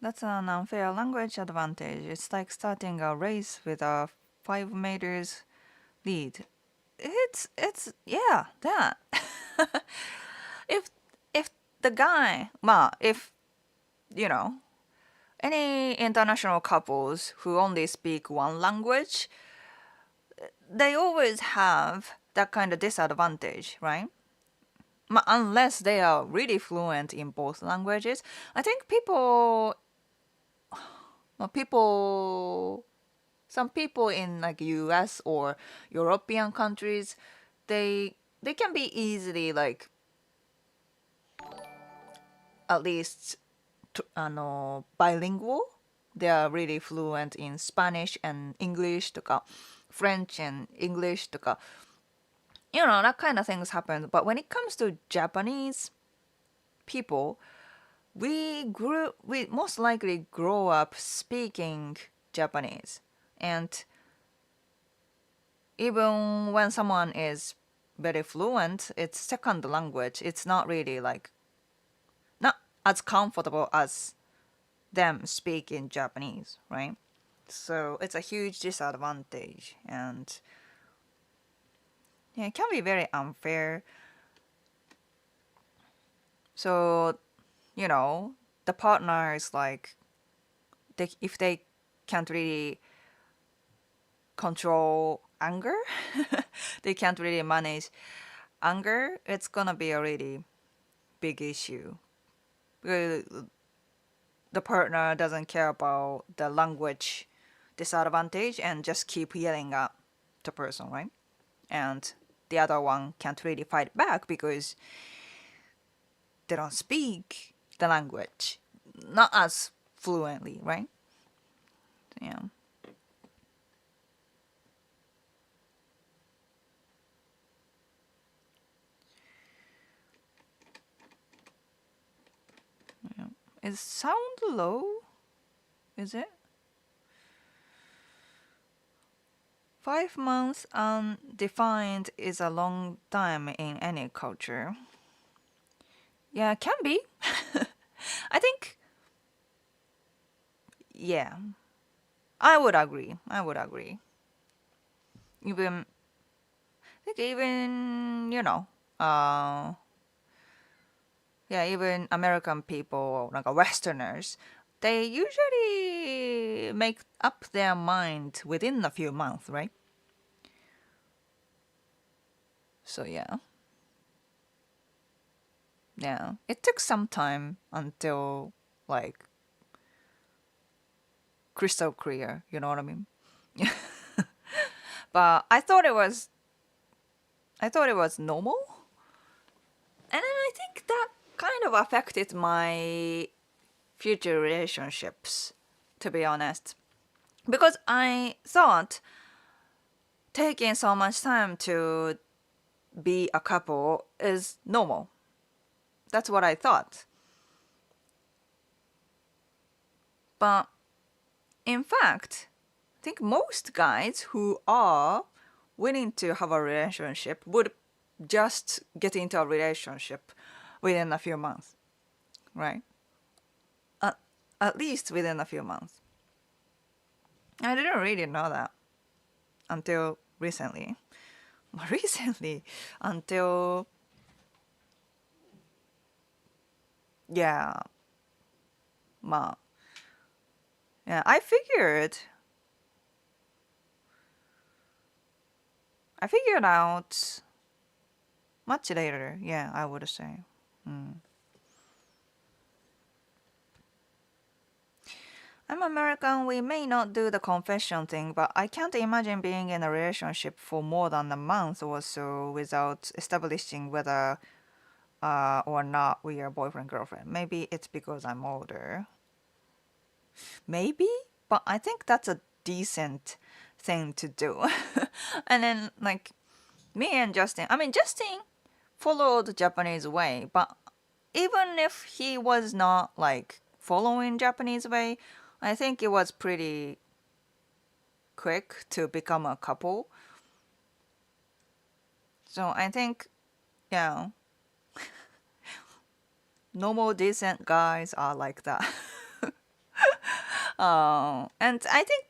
That's an unfair language advantage. It's like starting a race with a 5 meters lead. Yeah, that. if if the guy, if you know, any international couples who only speak one language, they always have that kind of disadvantage, right? Unless they are really fluent in both languages. I think people, some people in like US or European countries, they can be easily like at least bilingual. They are really fluent in Spanish and English とか French and English とか that kind of things happen. But when it comes to Japanese people, we most likely grow up speaking Japanese. And even when someone is very fluent, it's second language. It's not really like not as comfortable as them speaking Japanese, right? So it's a huge disadvantage, and yeah, it can be very unfair. So, the partner is like, if they can't really control anger, they can't really manage anger, it's gonna be a really big issue. Because the partner doesn't care about the language disadvantage and just keep yelling at the person, right? And the other one can't really fight back because they don't speak the language, not as fluently, right? Yeah. Yeah. Is sound low? Is it? 5 months undefined is a long time in any culture. Yeah, it can be. I think, yeah, I would agree. I would agree. Even, I think even, yeah, even American people, like Westerners, they usually make up their mind within a few months, right? So yeah, it took some time until like crystal clear. You know what I mean? But I thought it was normal, and then I think that kind of affected my future relationships, to be honest, because I thought taking so much time to be a couple is normal. That's what I thought. But in fact, I think most guys who are willing to have a relationship would just get into a relationship within a few months, right? At, at least within a few months. I didn't really know that until recently. Recently, until, yeah, まあ yeah, I figured out Much later, yeah, I would say. Mm. I'm American, we may not do the confession thing, but I can't imagine being in a relationship for more than a month or so without establishing whether or not we are boyfriend girlfriend. Maybe it's because I'm older. Maybe, but I think that's a decent thing to do. And then like me and Justin, I mean Justin followed the Japanese way, but even if he was not like following Japanese way, I think it was pretty quick to become a couple. So I think, yeah, normal decent guys are like that. And I think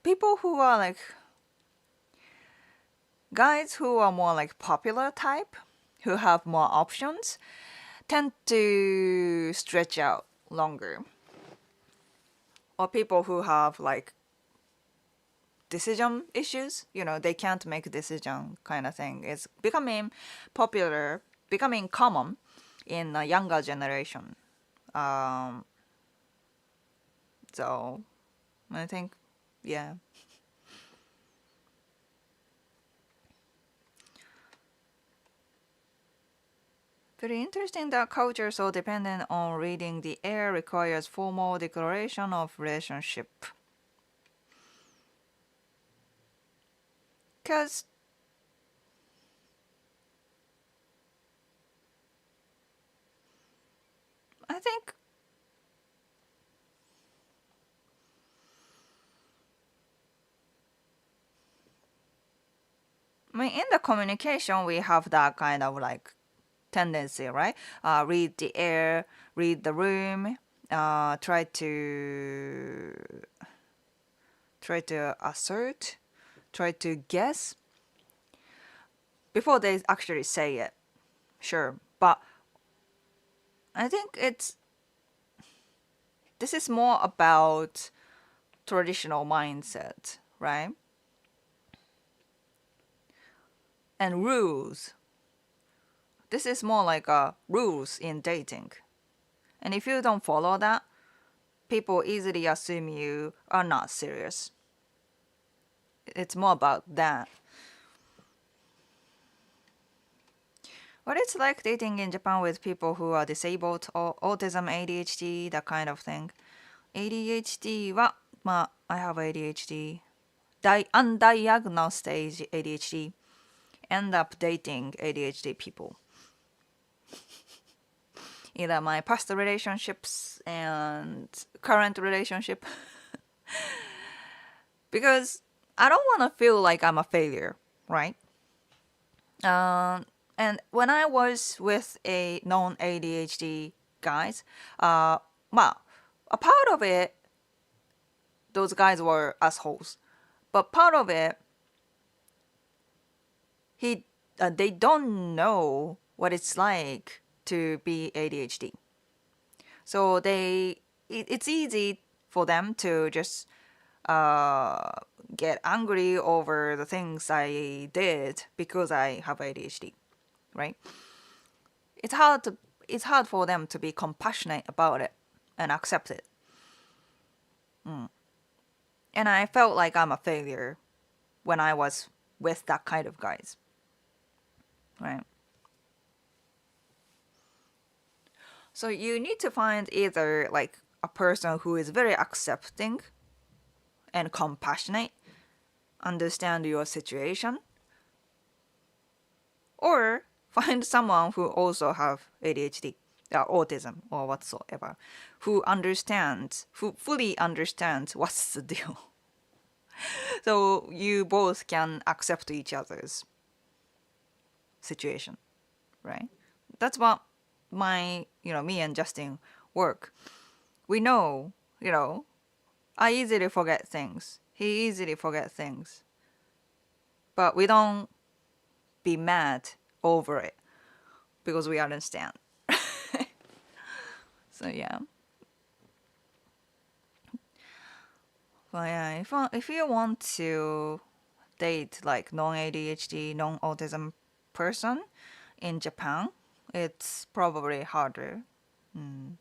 people who are like guys who are more like popular type, who have more options, tend to stretch out longer. Or people who have like decision issues, they can't make a decision kind of thing. It's becoming popular, becoming common in a younger generation. Um, so I think, yeah. Very interesting that culture so dependent on reading the air requires formal declaration of relationship. Because I think in the communication we have that kind of like tendency, right? Read the air, read the room, try to assert, try to guess before they actually say it. Sure, but I think this is more about traditional mindset, right? And rules. This is more like rules in dating. And if you don't follow that, people easily assume you are not serious. It's more about that. What it's like dating in Japan with people who are disabled or autism, ADHD, that kind of thing. ADHD は、I have ADHD. Undiagnosed ADHD. End up dating ADHD people. Either my past relationships and current relationship. Because I don't want to feel like I'm a failure, right? And when I was with a non-ADHD guys, a part of it, those guys were assholes, but part of it, they don't know what it's like to be ADHD. So it's easy for them to just get angry over the things I did because I have ADHD, right? It's hard for them to be compassionate about it and accept it. And I felt like I'm a failure when I was with that kind of guys, right? So you need to find either like a person who is very accepting and compassionate, understand your situation, or find someone who also have ADHD, autism or whatsoever, who fully understands what's the deal. So you both can accept each other's situation, right? That's what me and Justin work. We know, I easily forget things. He easily forget things. But we don't be mad over it because we understand. So yeah. Well, yeah, if you want to date like non-ADHD, non-autism person in Japan, it's probably harder. Mm.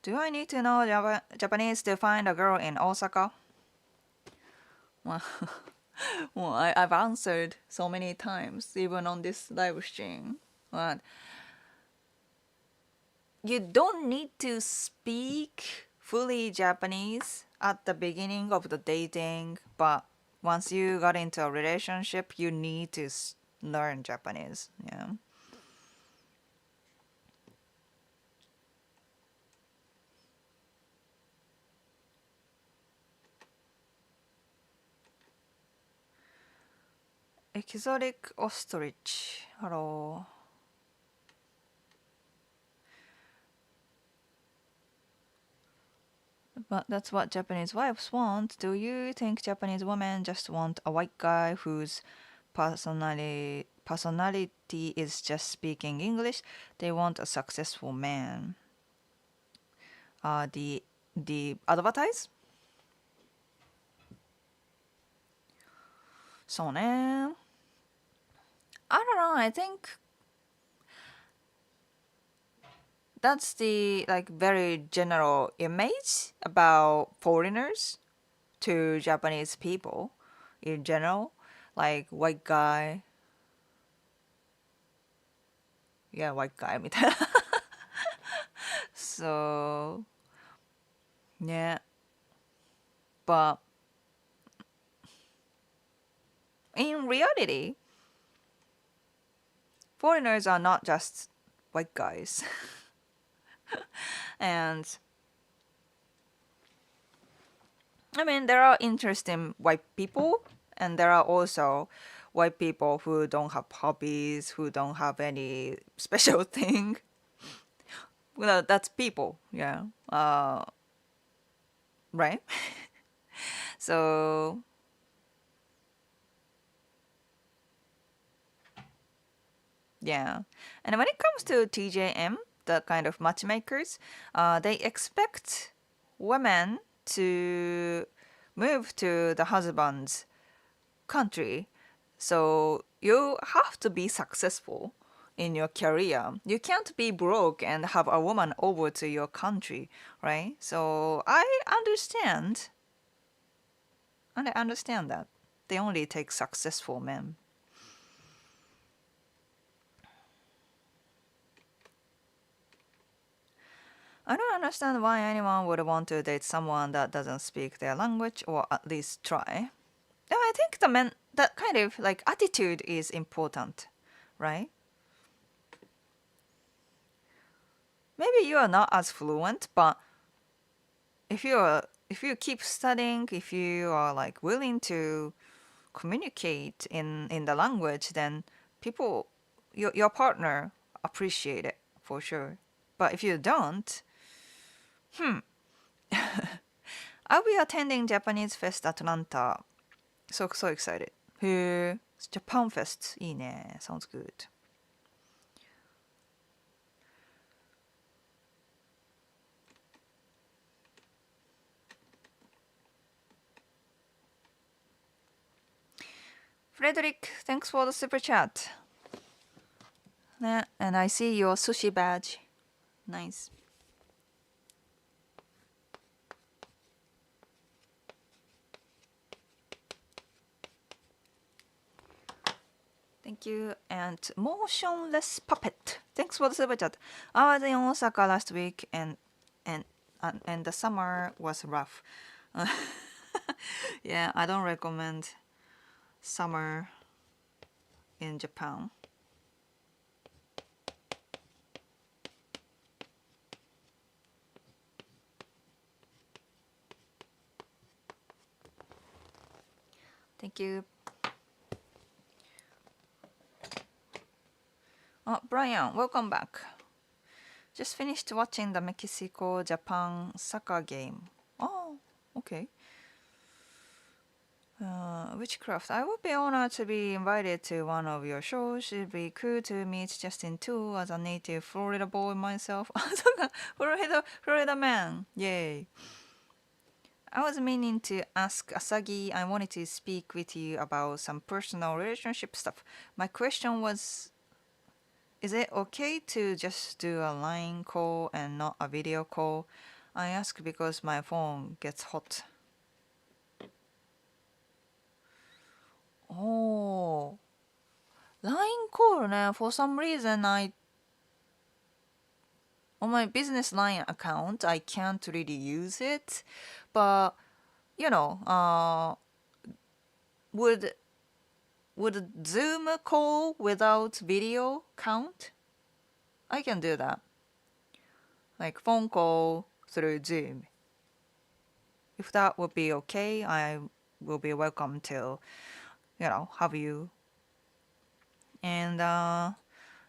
Do I need to know Japanese to find a girl in Osaka? Well, I've answered so many times, even on this live stream. But you don't need to speak fully Japanese at the beginning of the dating, but once you got into a relationship, you need to learn Japanese. Yeah. Exotic ostrich. Hello. But that's what Japanese wives want. Do you think Japanese women just want a white guy whose personality is just speaking English? They want a successful man. The advertise? そうね。I don't know. I think that's the like very general image about foreigners to Japanese people in general, like white guy. Yeah, white guy みたいな。So yeah, but in reality, foreigners are not just white guys. And I mean, there are interesting white people, and there are also white people who don't have hobbies, who don't have any special thing. Well, that's people, yeah. Right? So, yeah. And when it comes to TJM, the kind of matchmakers, they expect women to move to the husband's country. So you have to be successful in your career. You can't be broke and have a woman over to your country, right? So I understand. And I understand that. They only take successful men. I don't understand why anyone would want to date someone that doesn't speak their language or at least try. Yeah, I think that kind of like attitude is important, right? Maybe you are not as fluent, but if you keep studying, if you are like willing to communicate in the language, then people your partner appreciate it for sure. But if you don't, I'll be attending Japanese Fest Atlanta. So excited. へえ、Japan Fest いいね。Sounds good. Frederick, thanks for the super chat. And I see your sushi badge. Nice. Thank you. And motionless puppet. Thanks for the super chat. I was in Osaka last week and and the summer was rough. Yeah, I don't recommend summer in Japan. Thank you. Oh, Brian, welcome back. Just finished watching the Mexico Japan soccer game. Oh, okay. Witchcraft. I would be honored to be invited to one of your shows. It'd be cool to meet Justin too, as a native Florida boy myself. Florida man. Yay. I was meaning to ask Asagi. I wanted to speak with you about some personal relationship stuff. My question was, is it okay to just do a line call and not a video call? I ask because my phone gets hot. Oh, line call ね。For some reason, on my business line account, I can't really use it. But, you know, would Zoom call without video count? I can do that. Like phone call through Zoom. If that would be okay, I will be welcome to, have you. And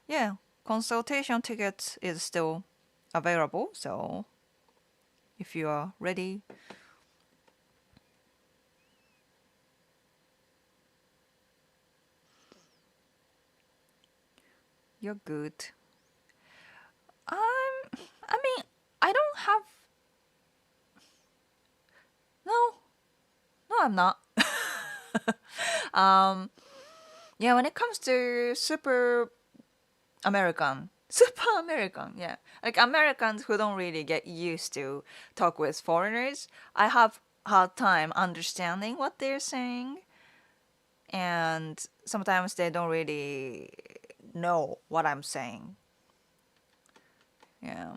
yeah, consultation tickets is still available. So if you are ready, you're good. I mean, I don't have. No, no, I'm not. um, yeah, when it comes to super American, yeah, like Americans who don't really get used to talk with foreigners, I have hard time understanding what they're saying, and sometimes they don't really know what I'm saying. Yeah.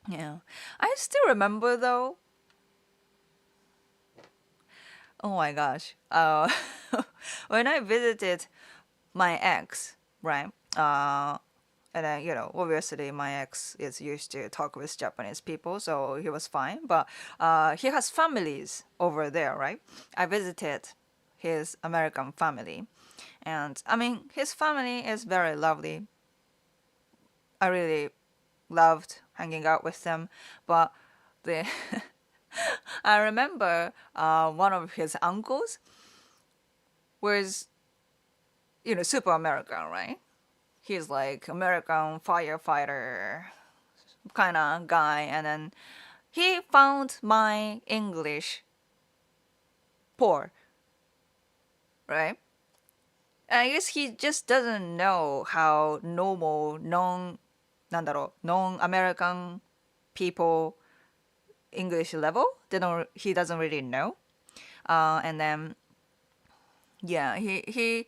Yeah. I still remember though. Oh my gosh. When I visited my ex, right? And then, obviously my ex is used to talk with Japanese people, so he was fine. But he has families over there, right? I visited his American family. And I mean, his family is very lovely. I really loved hanging out with them. But the I remember one of his uncles was, super American, right? He's like American firefighter kind of guy, and then he found my English poor, right? I guess he just doesn't know how normal non-American people English level. He doesn't really know. And then yeah, he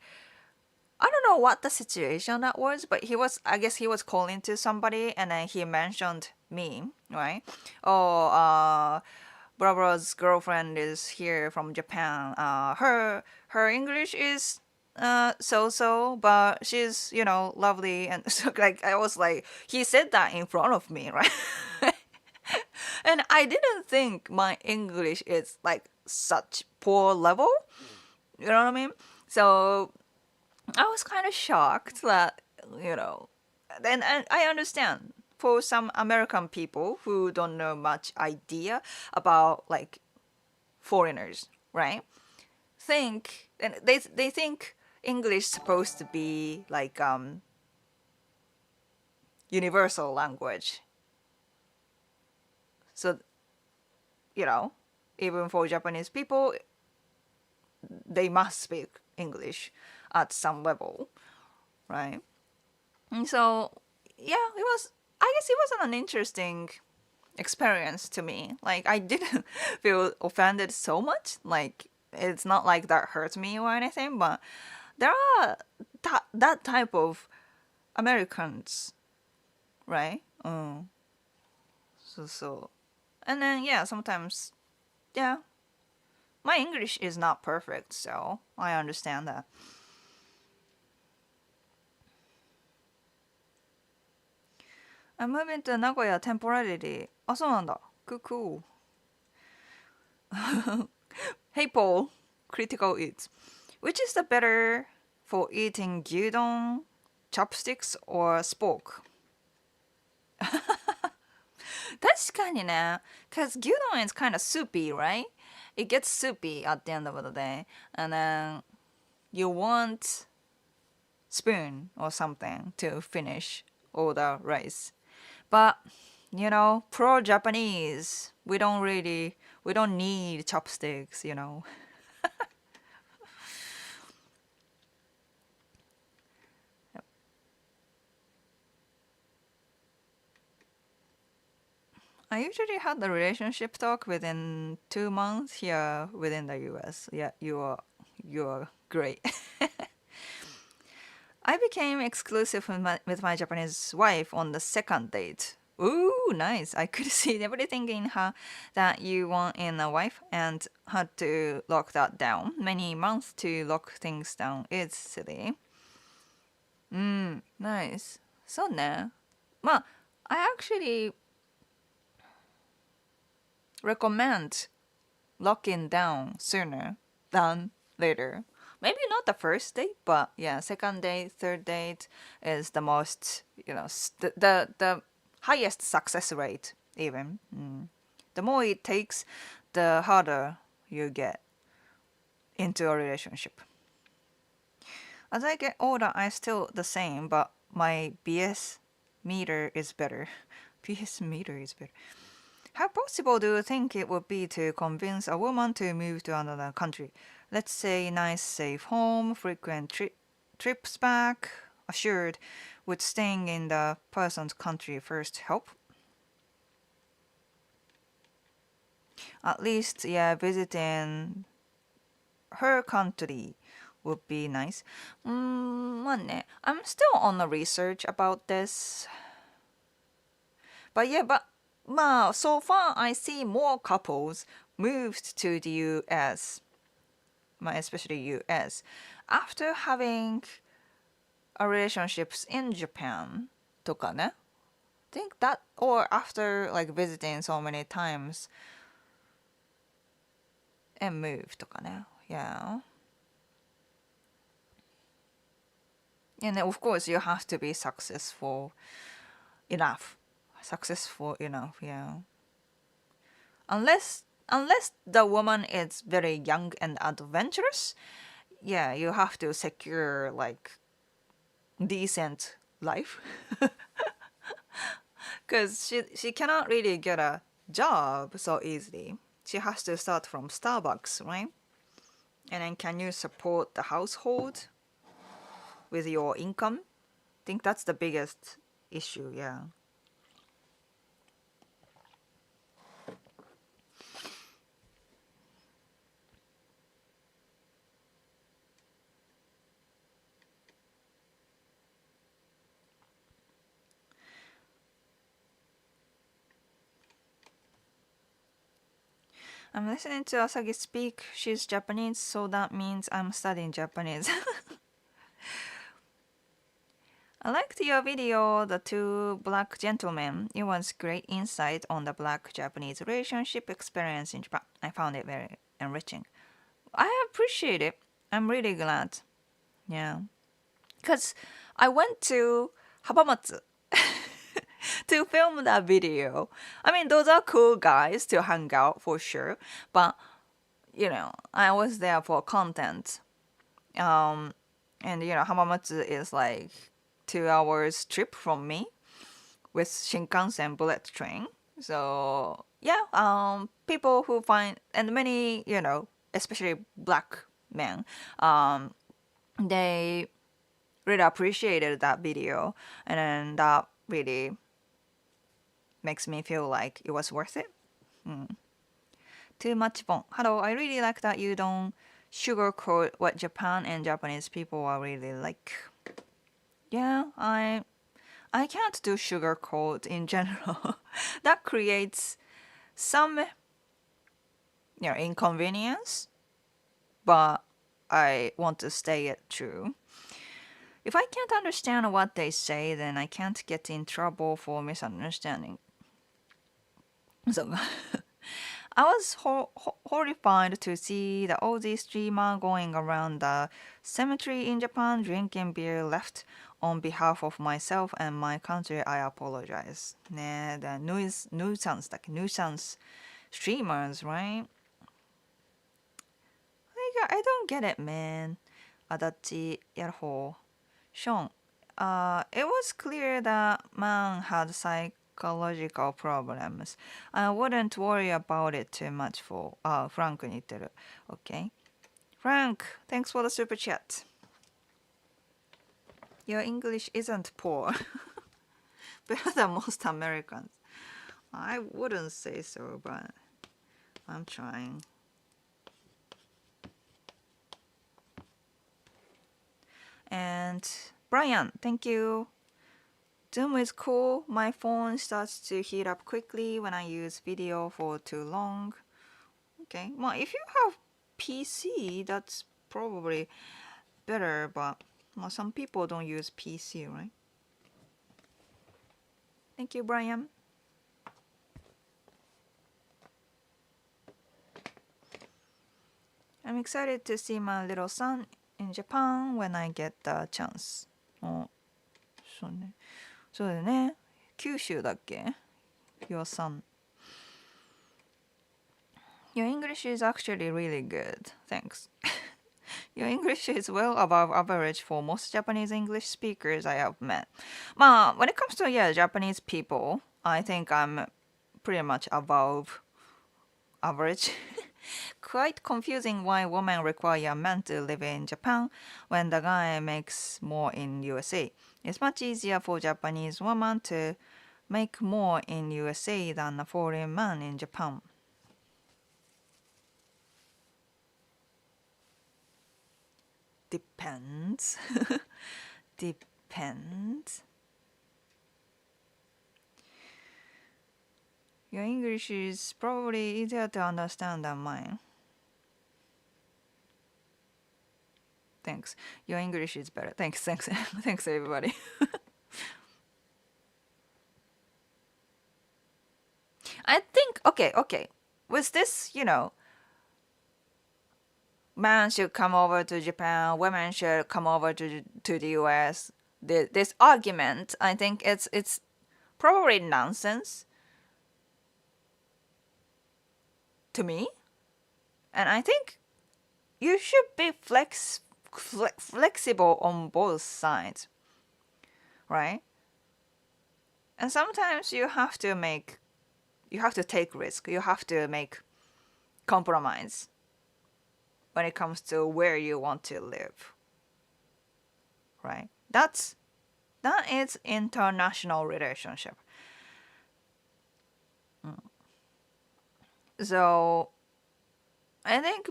I don't know what the situation that was, but I guess he was calling to somebody, and then he mentioned me, right? Oh, blah blah's girlfriend is here from Japan. Her English is so so, but she's lovely, and so like I was like, he said that in front of me, right? And I didn't think my English is like such poor level. You know what I mean? So I was kind of shocked that, you know, and I understand for some American people who don't know much idea about like foreigners, right? And they think English supposed to be like universal language. So, you know, even for Japanese people, they must speak English at some level, right? And so, yeah, it was. I guess it was an interesting experience to me. Like I didn't feel offended so much. Like it's not like that hurt me or anything, but there are that type of Americans, right? So, and then yeah, sometimes yeah, my English is not perfect, so I understand that. I'm moving to Nagoya temporarily. あ、そうなんだ。Cool. Hey Paul, critical eats. Which is the better for eating gyudon, chopsticks, or spork? 確かにね。Because gyudon is kind of soupy, right? It gets soupy at the end of the day. And then you want spoon or something to finish all the rice. But, pro Japanese, we don't need chopsticks. I usually had the relationship talk within 2 months here within the US. Yeah, you are great. I became exclusive with my Japanese wife on the second date. Ooh, nice. I could see everything in her that you want in a wife and had to lock that down. Many months to lock things down is silly. Nice. そうね。まあ、I actually recommend locking down sooner than later. Maybe not the first date, but yeah, second date, third date is the most, the highest success rate even. The more it takes, the harder you get into a relationship. As I get older, I still the same, but my BS meter is better. BS meter is better. How possible do you think it would be to convince a woman to move to another country? Let's say nice safe home, frequent trips back, assured. Would staying in the person's country first help? At least, yeah, visiting her country would be nice. まあね, I'm still on the research about this. But yeah, so far I see more couples moved to the US, especially US, after having a relationships in Japan とかね. Think that, or after like visiting so many times and move とかね. Yeah. And of course you have to be enough. Successful enough, yeah. Unless the woman is very young and adventurous, yeah, you have to secure like decent life. Because she cannot really get a job so easily. She has to start from Starbucks, right? And then can you support the household with your income? I think that's the biggest issue, yeah. I'm listening to Asagi speak. She's Japanese, so that means I'm studying Japanese. I liked your video, The Two Black Gentlemen. It was great insight on the Black-Japanese relationship experience in Japan. I found it very enriching. I appreciate it. I'm really glad. Yeah. Because I went to Habamatsu to film that video. I mean, those are cool guys to hang out for sure. But, I was there for content. And, Hamamatsu is like 2 hours trip from me with Shinkansen bullet train. So, yeah, people who find, and many, especially black men, they really appreciated that video. And then that really makes me feel like it was worth it. Too much bon. Hello, I really like that you don't sugarcoat what Japan and Japanese people are really like. Yeah, I can't do sugarcoat in general. That creates some inconvenience, but I want to stay it true. If I can't understand what they say, then I can't get in trouble for misunderstanding. So I was horrified to see the Aussie streamer going around the cemetery in Japan drinking beer left On behalf of myself and my country, I apologize. ね、the nuisance だっけ nuisance streamers, right? I don't get it, man. あだちやる方 Sean, it was clear that man had psychological problems. I wouldn't worry about it too much for, Frank に言ってる. Okay. Frank, thanks for the super chat. Your English isn't poor. Better than most Americans. I wouldn't say so, but I'm trying. And Brian, thank you. Zoom is cool. My phone starts to heat up quickly when I use video for too long. Okay, well, if you have PC, that's probably better, but well, some people don't use PC, right? Thank you, Brian. I'm excited to see my little son in Japan when I get the chance. お、そうね。そうだよね。九州だっけ Your son. Your English is actually really good. Thanks. Your English is well above average for most Japanese English speakers I have met. まあ、when it comes to, yeah, Japanese people, I think I'm pretty much above average. Quite confusing why women require men to live in Japan when the guy makes more in USA. It's much easier for Japanese women to make more in USA than a foreign man in Japan. Depends. Depends. Your English is probably easier to understand than mine. Thanks. Your English is better. Thanks, thanks, thanks everybody. I think, okay. With this, men should come over to Japan, women should come over to the US. This argument, I think it's probably nonsense to me. And I think you should be flexible on both sides, right? And sometimes you have to take risk. You have to make compromise when it comes to where you want to live, right? That is international relationship. So I think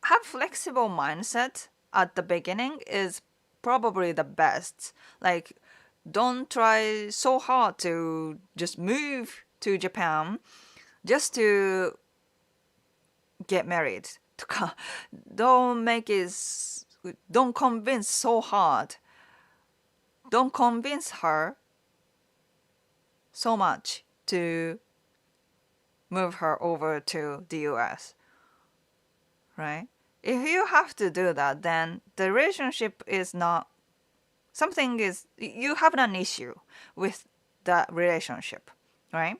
have flexible mindset at the beginning is probably the best. Like, don't try so hard to just move to Japan just to get married. Don't convince so hard. Don't convince her so much to move her over to the US, right? If you have to do that, then the relationship is not you have an issue with the relationship, right?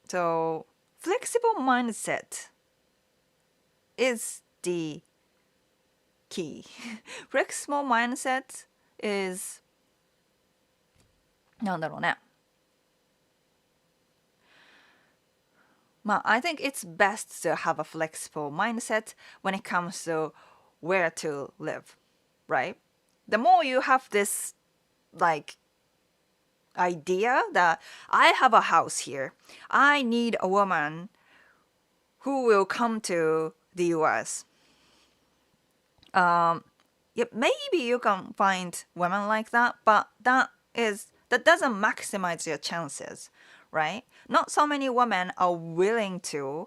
So flexible mindset is the key. Flexible mindset is なんだろうね。I think it's best to have a flexible mindset when it comes to where to live, right? The more you have this like idea that I have a house here, I need a woman who will come to the US. Yeah, maybe you can find women like that, but that doesn't maximize your chances, right? Not so many women are willing to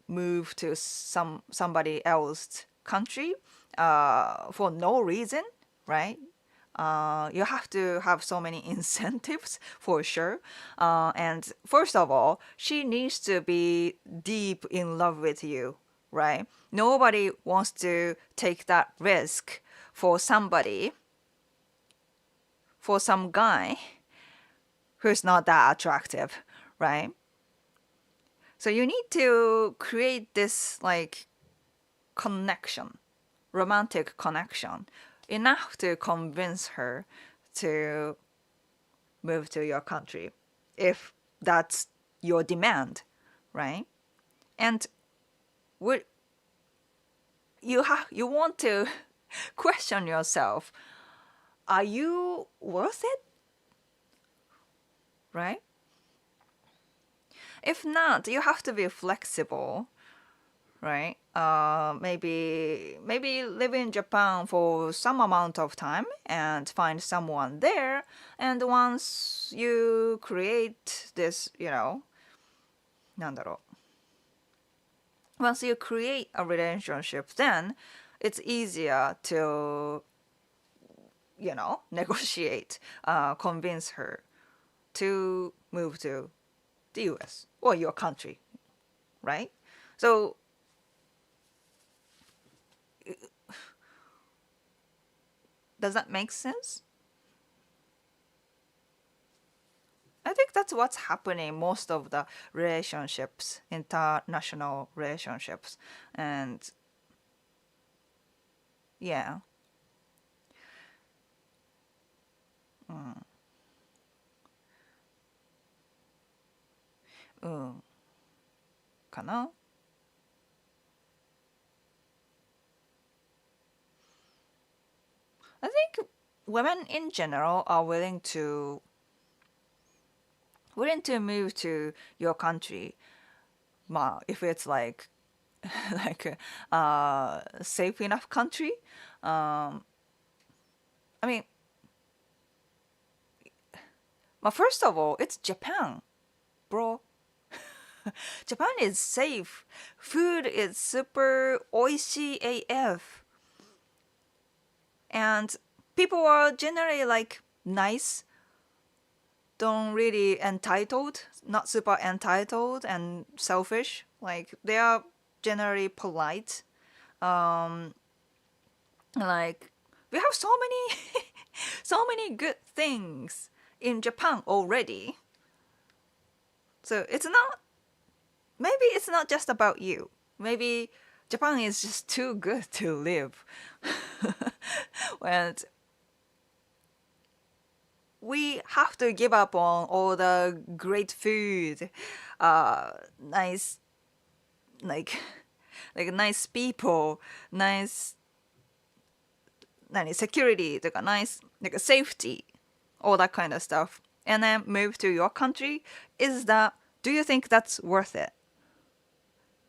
move to somebody else's country for no reason, right? You have to have so many incentives for sure. And first of all, she needs to be deep in love with you right? Nobody wants to take that risk for somebody, for some guy who's not that attractive, right? So you need to create this like connection, romantic connection, enough to convince her to move to your country if that's your demand, right? And would you want to question yourself, are you worth it, right? If not, you have to be flexible, right? Maybe live in Japan for some amount of time and find someone there. And once you create this, なんだろう。Once you create a relationship, then it's easier to, negotiate, convince her to move to the US or your country, right? So does that make sense? I think that's what's happening most of the relationships, international relationships. And yeah. うん。うん。かな I think women in general are willing to move to your country. If it's like like a safe enough country. Um, I mean, first of all, it's Japan, bro. Japan is safe. Food is super oishi AF. And people are generally like nice, don't really entitled, not super entitled and selfish. Like they are generally polite. Um, like we have so many so many good things in Japan already. So maybe it's not just about you. Maybe Japan is just too good to live. And we have to give up on all the great food, nice, like, like nice people, nice, security, とか nice, like safety, all that kind of stuff, and then move to your country. Do you think that's worth it?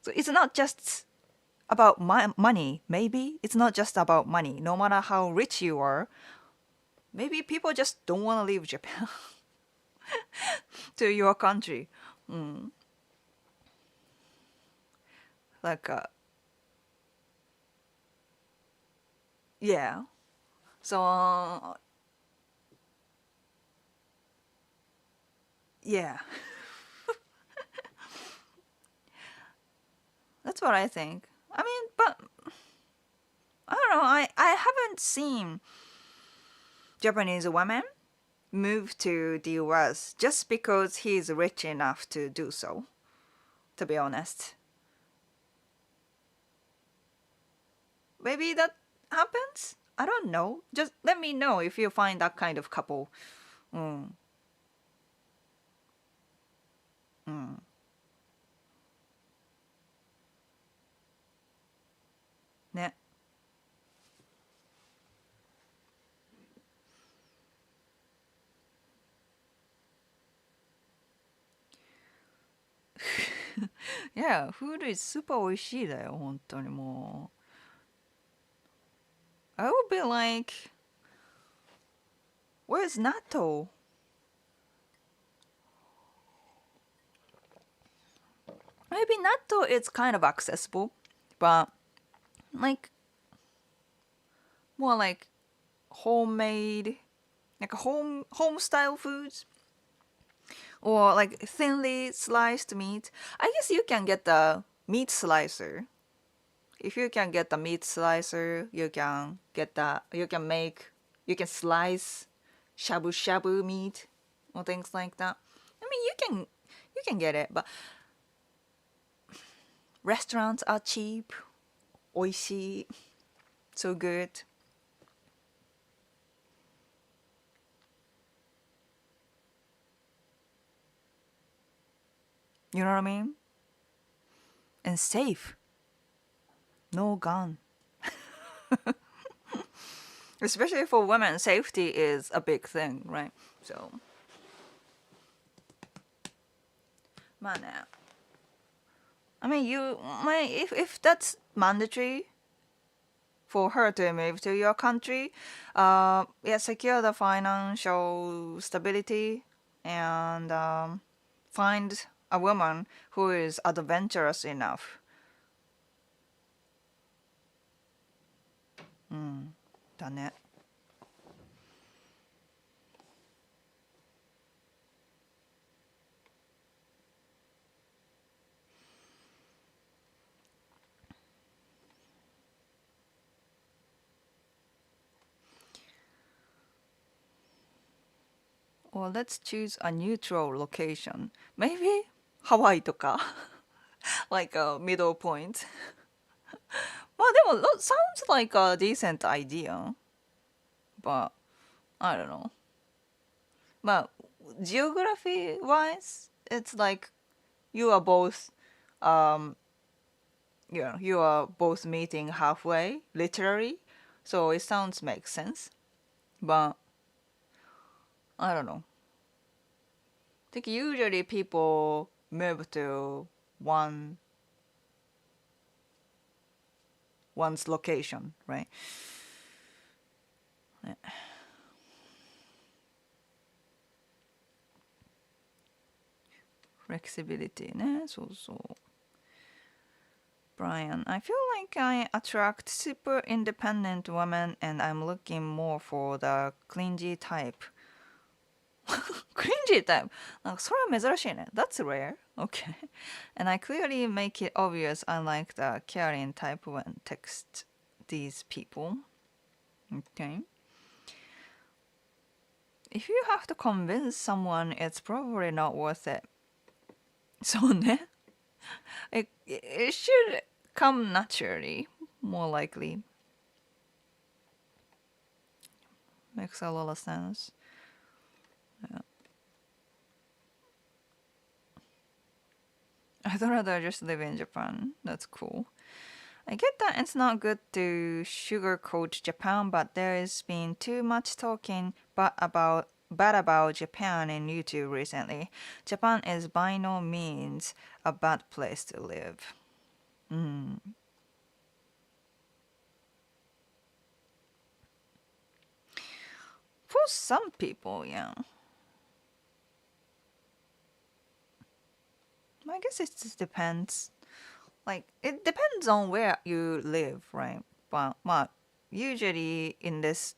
So it's not just about money. Maybe it's not just about money. No matter how rich you are, maybe people just don't want to leave Japan to your country. Mm. Like, yeah. So, yeah, that's what I think. I mean, but I don't know. I haven't seen Japanese women move to the US just because he's rich enough to do so, to be honest. Maybe that happens? I don't know. Just let me know if you find that kind of couple. うん。うん。ね。Yeah, food is super 美味しいだよ、本当にもう。I would be like, where's natto? Maybe natto is kind of accessible, but like more like homemade, like home style foods, or like thinly sliced meat. I guess you can get the meat slicer, if you can get the meat slicer, you can get the you can slice shabu shabu meat or things like that. I mean, you can get it, but restaurants are cheap, 美味しい, so good. You know what I mean? And safe. No gun. Especially for women, safety is a big thing, right? So, まあね. I mean, if that's mandatory for her to move to your country, yeah, secure the financial stability and find a woman who is adventurous enough. だね. Or let's choose a neutral location. Maybe Hawaii とか like a middle point. まあでも sounds like a decent idea. But I don't know. But geography wise, it's like you are both you are both meeting halfway, literally. So it sounds makes sense. But I don't know. I think usually people move to one's location, right? Flexibility ね、そうそう。Brian, I feel like I attract super independent women and I'm looking more for the clingy type. Cringy type? なんかそれは珍しいね. That's rare. Okay. And I clearly make it obvious I like the caring type when text these people. Okay. If you have to convince someone, it's probably not worth it. そうね. It should come naturally, more likely. Makes a lot of sense. Yeah. I'd rather just live in Japan. That's cool. I get that it's not good to sugarcoat Japan, but there's been too much talking bad about Japan in YouTube recently. Japan is by no means a bad place to live. For some people, yeah. I guess it just depends. Like, it depends on where you live, right? But usually on this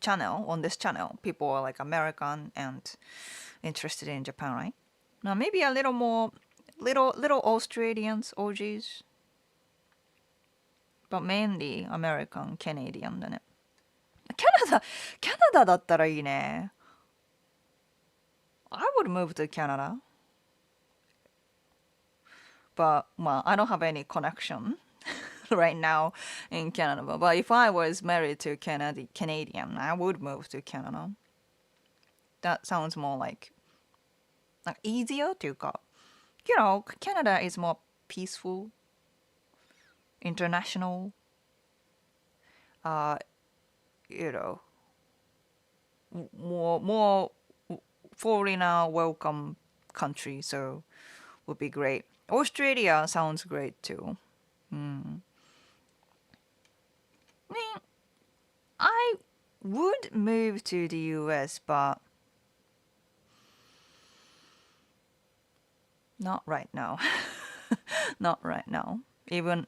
channel, people are like American and interested in Japan, right? Now maybe a little more, little Australians, OGs, but mainly American, Canadian だね。キャナダだったらいいね。I would move to Canada. But I don't have any connection right now in Canada. But if I was married to Canadian, I would move to Canada. That sounds more like easier というか, Canada is more peaceful, international, uh, you know, more foreigner welcome country, so would be great. Australia sounds great too. I mean, I would move to the US, but not right now. Not right now. Even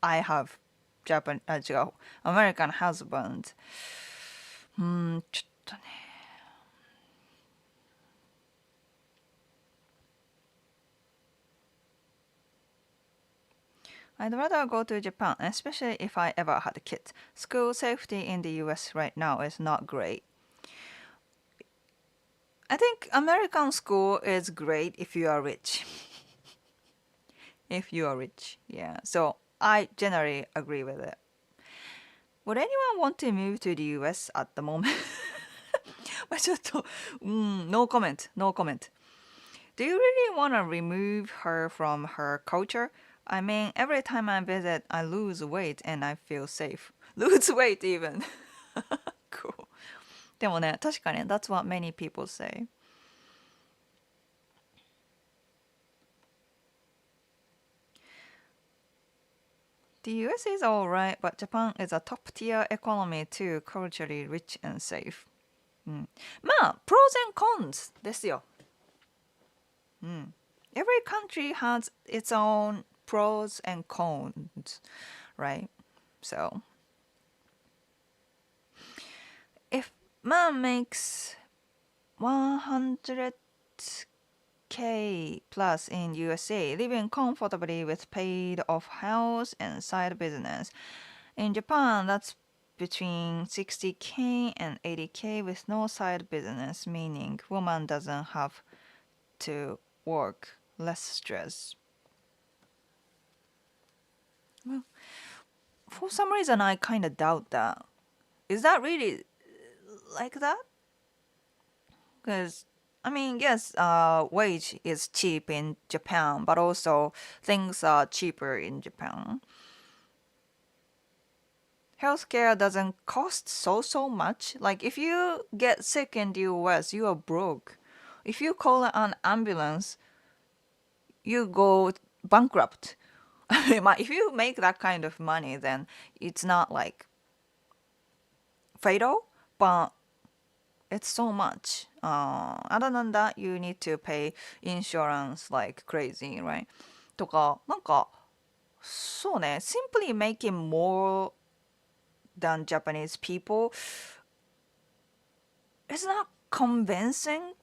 I have American husband. ちょっとね. I'd rather go to Japan, especially if I ever had a kid. School safety in the US right now is not great. I think American school is great if you are rich. If you are rich, yeah. So I generally agree with it. Would anyone want to move to the US at the moment? まあちょっと、no comment, no comment. Do you really want to remove her from her culture? I mean, every time I visit, I lose weight and I feel safe. Lose weight even. Cool. でもね、確かに that's what many people say. The US is alright, but Japan is a top tier economy too, culturally rich and safe. まあ、pros and cons ですよ。Every country has its own pros and cons, right? So, if man makes 100k plus in USA, living comfortably with paid off house and side business. In Japan, that's between 60k and 80k with no side business, meaning woman doesn't have to work, less stress. Well, for some reason, I kind of doubt that. Is that really like that? Because I mean, yes, wage is cheap in Japan, but also things are cheaper in Japan. Healthcare doesn't cost so much. Like if you get sick in the US, you are broke. If you call an ambulance, you go bankrupt. If you make that kind of money, then it's not like fatal, but it's so much. Other than that, you need to pay insurance like crazy, right? とか、なんか、そうね、simply making more than Japanese people is not convincing.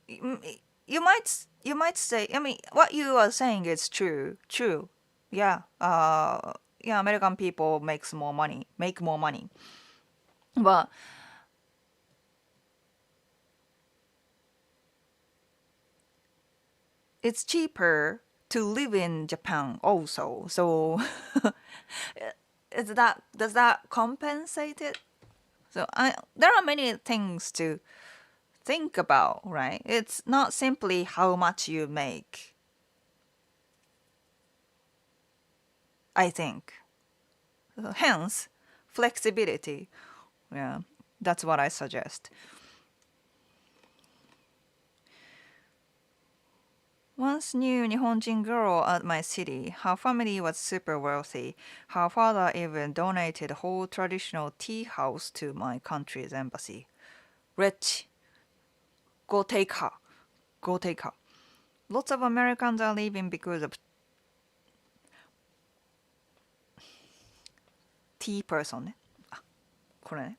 You might say, I mean, what you are saying is true. True. Yeah. Yeah, American people make more money. But it's cheaper to live in Japan also. So does that compensate it? So there are many things to think about, right? It's not simply how much you make. I think. Hence, flexibility. Yeah, that's what I suggest. Once knew Nihonjin girl at my city. Her family was super wealthy. Her father even donated a whole traditional tea house to my country's embassy. Rich. Go take her. Go take her. Lots of Americans are leaving because of tea person ね。あ、これね。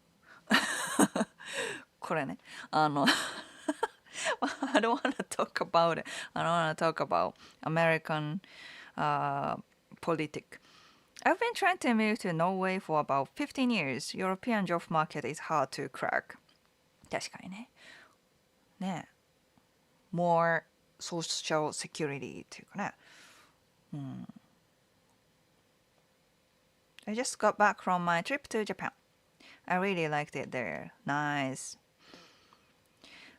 これね。I don't want to talk about it. I don't want to talk about American politics. I've been trying to move to Norway for about 15 years. European job market is hard to crack. 確かにね。ねえ。more social security っていうかね。I just got back from my trip to Japan. I really liked it there. Nice.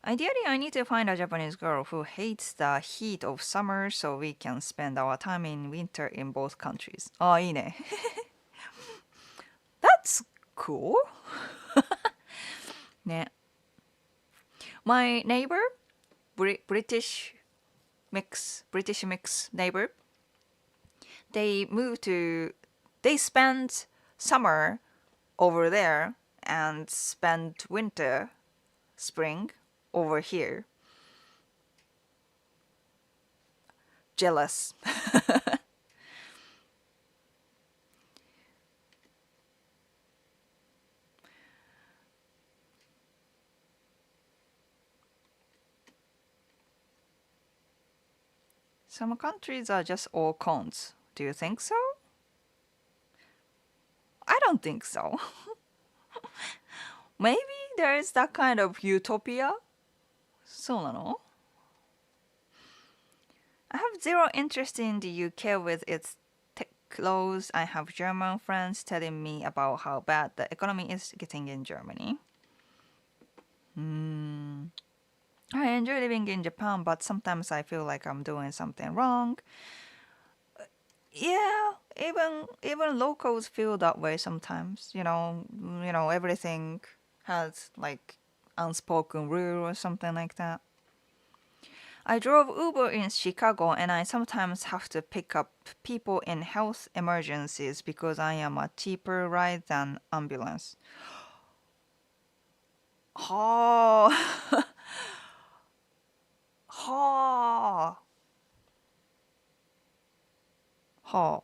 Ideally, I need to find a Japanese girl who hates the heat of summer so we can spend our time in winter in both countries. ああ、いいね。That's cool. ね。My neighbor, British mix neighbor, they spend summer over there and spend winter, spring over here. Jealous. Some countries are just all cons. Do you think so? I don't think so. Maybe there is that kind of utopia? そうなの? I have zero interest in the UK with its tech laws. I have German friends telling me about how bad the economy is getting in Germany. I enjoy living in Japan, but sometimes I feel like I'm doing something wrong. Yeah, even locals feel that way sometimes. Everything has like unspoken rule or something like that. I drove Uber in Chicago and I sometimes have to pick up people in health emergencies because I am a cheaper ride than ambulance. はあはあはあ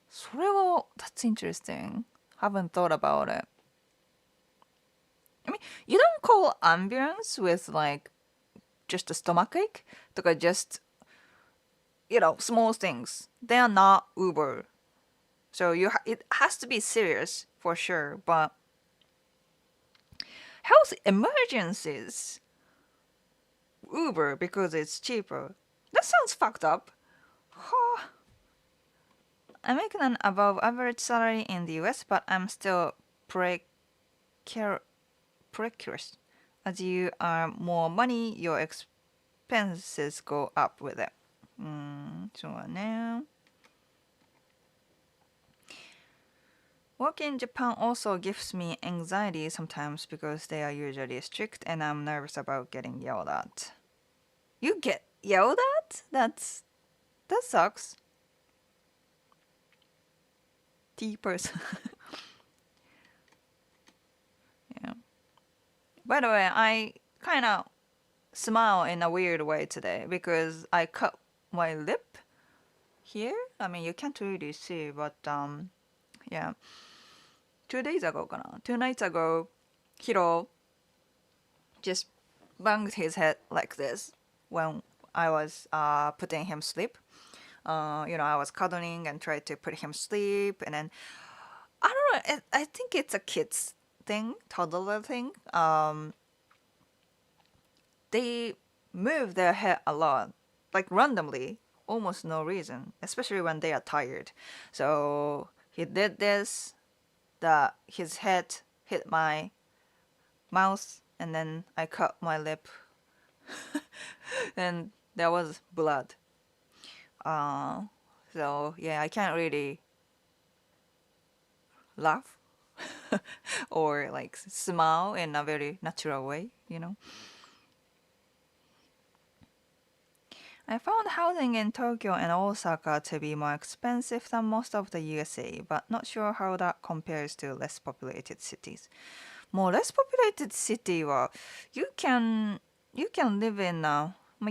それは that's interesting. Haven't thought about it. I mean, you don't call ambulance with like just a stomachache? とか just, small things. They are not Uber. So it has to be serious for sure, but health emergencies, Uber because it's cheaper. That sounds fucked up. Huh. I make an above average salary in the US, but I'm still precarious. As you earn more money, your expenses go up with it. そうだね。Work in Japan also gives me anxiety sometimes because they are usually strict and I'm nervous about getting yelled at. You get yelled at? That sucks. T person. Yeah. By the way, I kind of smile in a weird way today because I cut my lip here. I mean, you can't really see, but yeah. 2 days ago, 2 nights ago, Hiro just banged his head like this when I was putting him sleep. I was cuddling and tried to put him sleep, and then I don't know. I think it's a kid's thing, toddler thing. They move their head a lot, like randomly, almost no reason, especially when they are tired. So he did this. His head hit my mouth, and then I cut my lip, and there was blood. So yeah, I can't really laugh or like smile in a very natural way. I found housing in Tokyo and Osaka to be more expensive than most of the USA, but not sure how that compares to less populated cities. もう less populated city は you can live in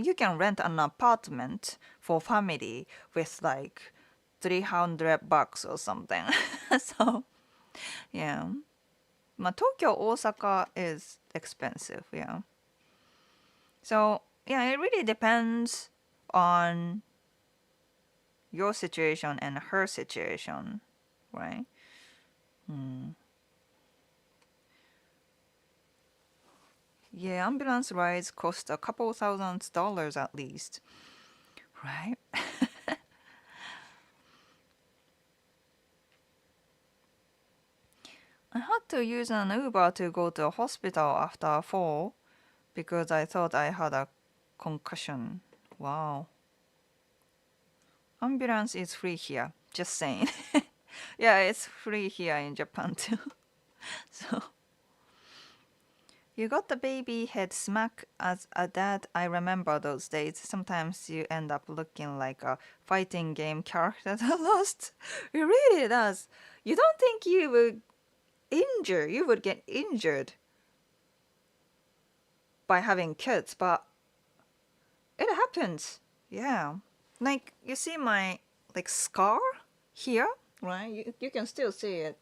you can rent an apartment for family with like $300 or something. So yeah. 東京 Osaka is expensive, yeah. So yeah, it really depends on your situation and her situation, right? Yeah, ambulance rides cost a couple $1,000s at least, right? I had to use an Uber to go to a hospital after a fall because I thought I had a concussion. Wow. Ambulance is free here, just saying. Yeah, it's free here in Japan too. So you got the baby head smack as a dad. I remember those days. Sometimes you end up looking like a fighting game character that lost. It really does. You don't think you would get injured by having kids, but it happens. Yeah. Like you see my like scar here, right? You can still see it.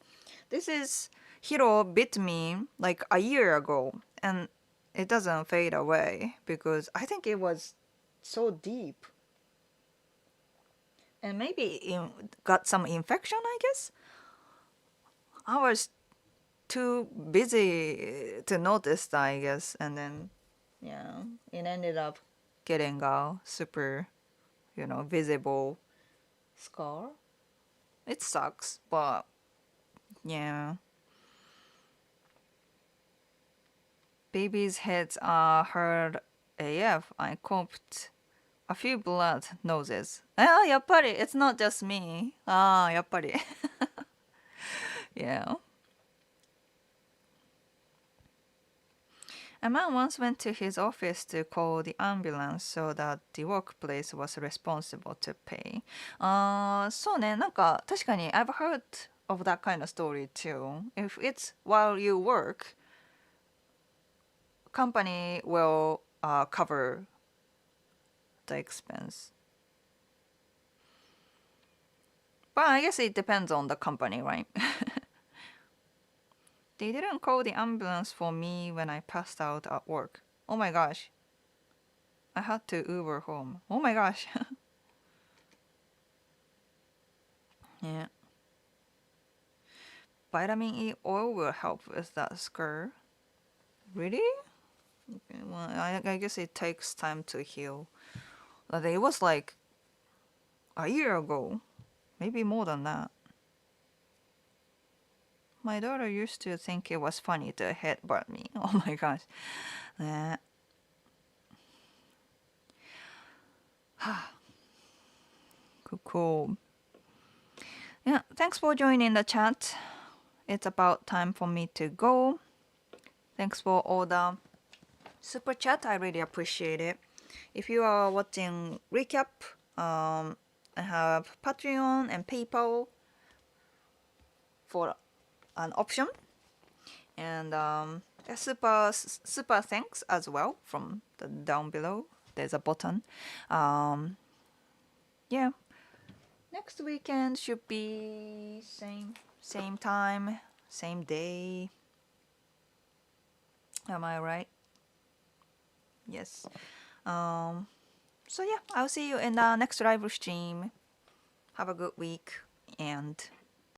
This is Hiro bit me like a year ago, and it doesn't fade away because I think it was so deep. and maybe got some infection, I guess. I was too busy to notice that, I guess, and then yeah, it ended up getting a super, visible scar. It sucks, but yeah. Babies' heads are hard AF. I coped a few blood noses. Ah, やっぱり it's not just me. ああ、やっぱり yeah. A man once went to his office to call the ambulance so that the workplace was responsible to pay. ああ、そうね。なんか確かに I've heard of that kind of story too. If it's while you work, company will cover the expense. But I guess it depends on the company, right? They didn't call the ambulance for me when I passed out at work. Oh my gosh. I had to Uber home. Oh my gosh. Yeah. Vitamin E oil will help with that scar. Really? Okay, well, I guess it takes time to heal. But it was like a year ago. Maybe more than that. My daughter used to think it was funny to headbutt me. Oh my gosh. Yeah. Cool. Yeah, thanks for joining the chat. It's about time for me to go. Thanks for all the super chat. I really appreciate it. If you are watching recap, I have Patreon and PayPal for an option, and a super thanks as well from the down below. There's a button. Yeah, next weekend should be same time, same day. Am I right? Yes. So yeah, I'll see you in the next live stream. Have a good week and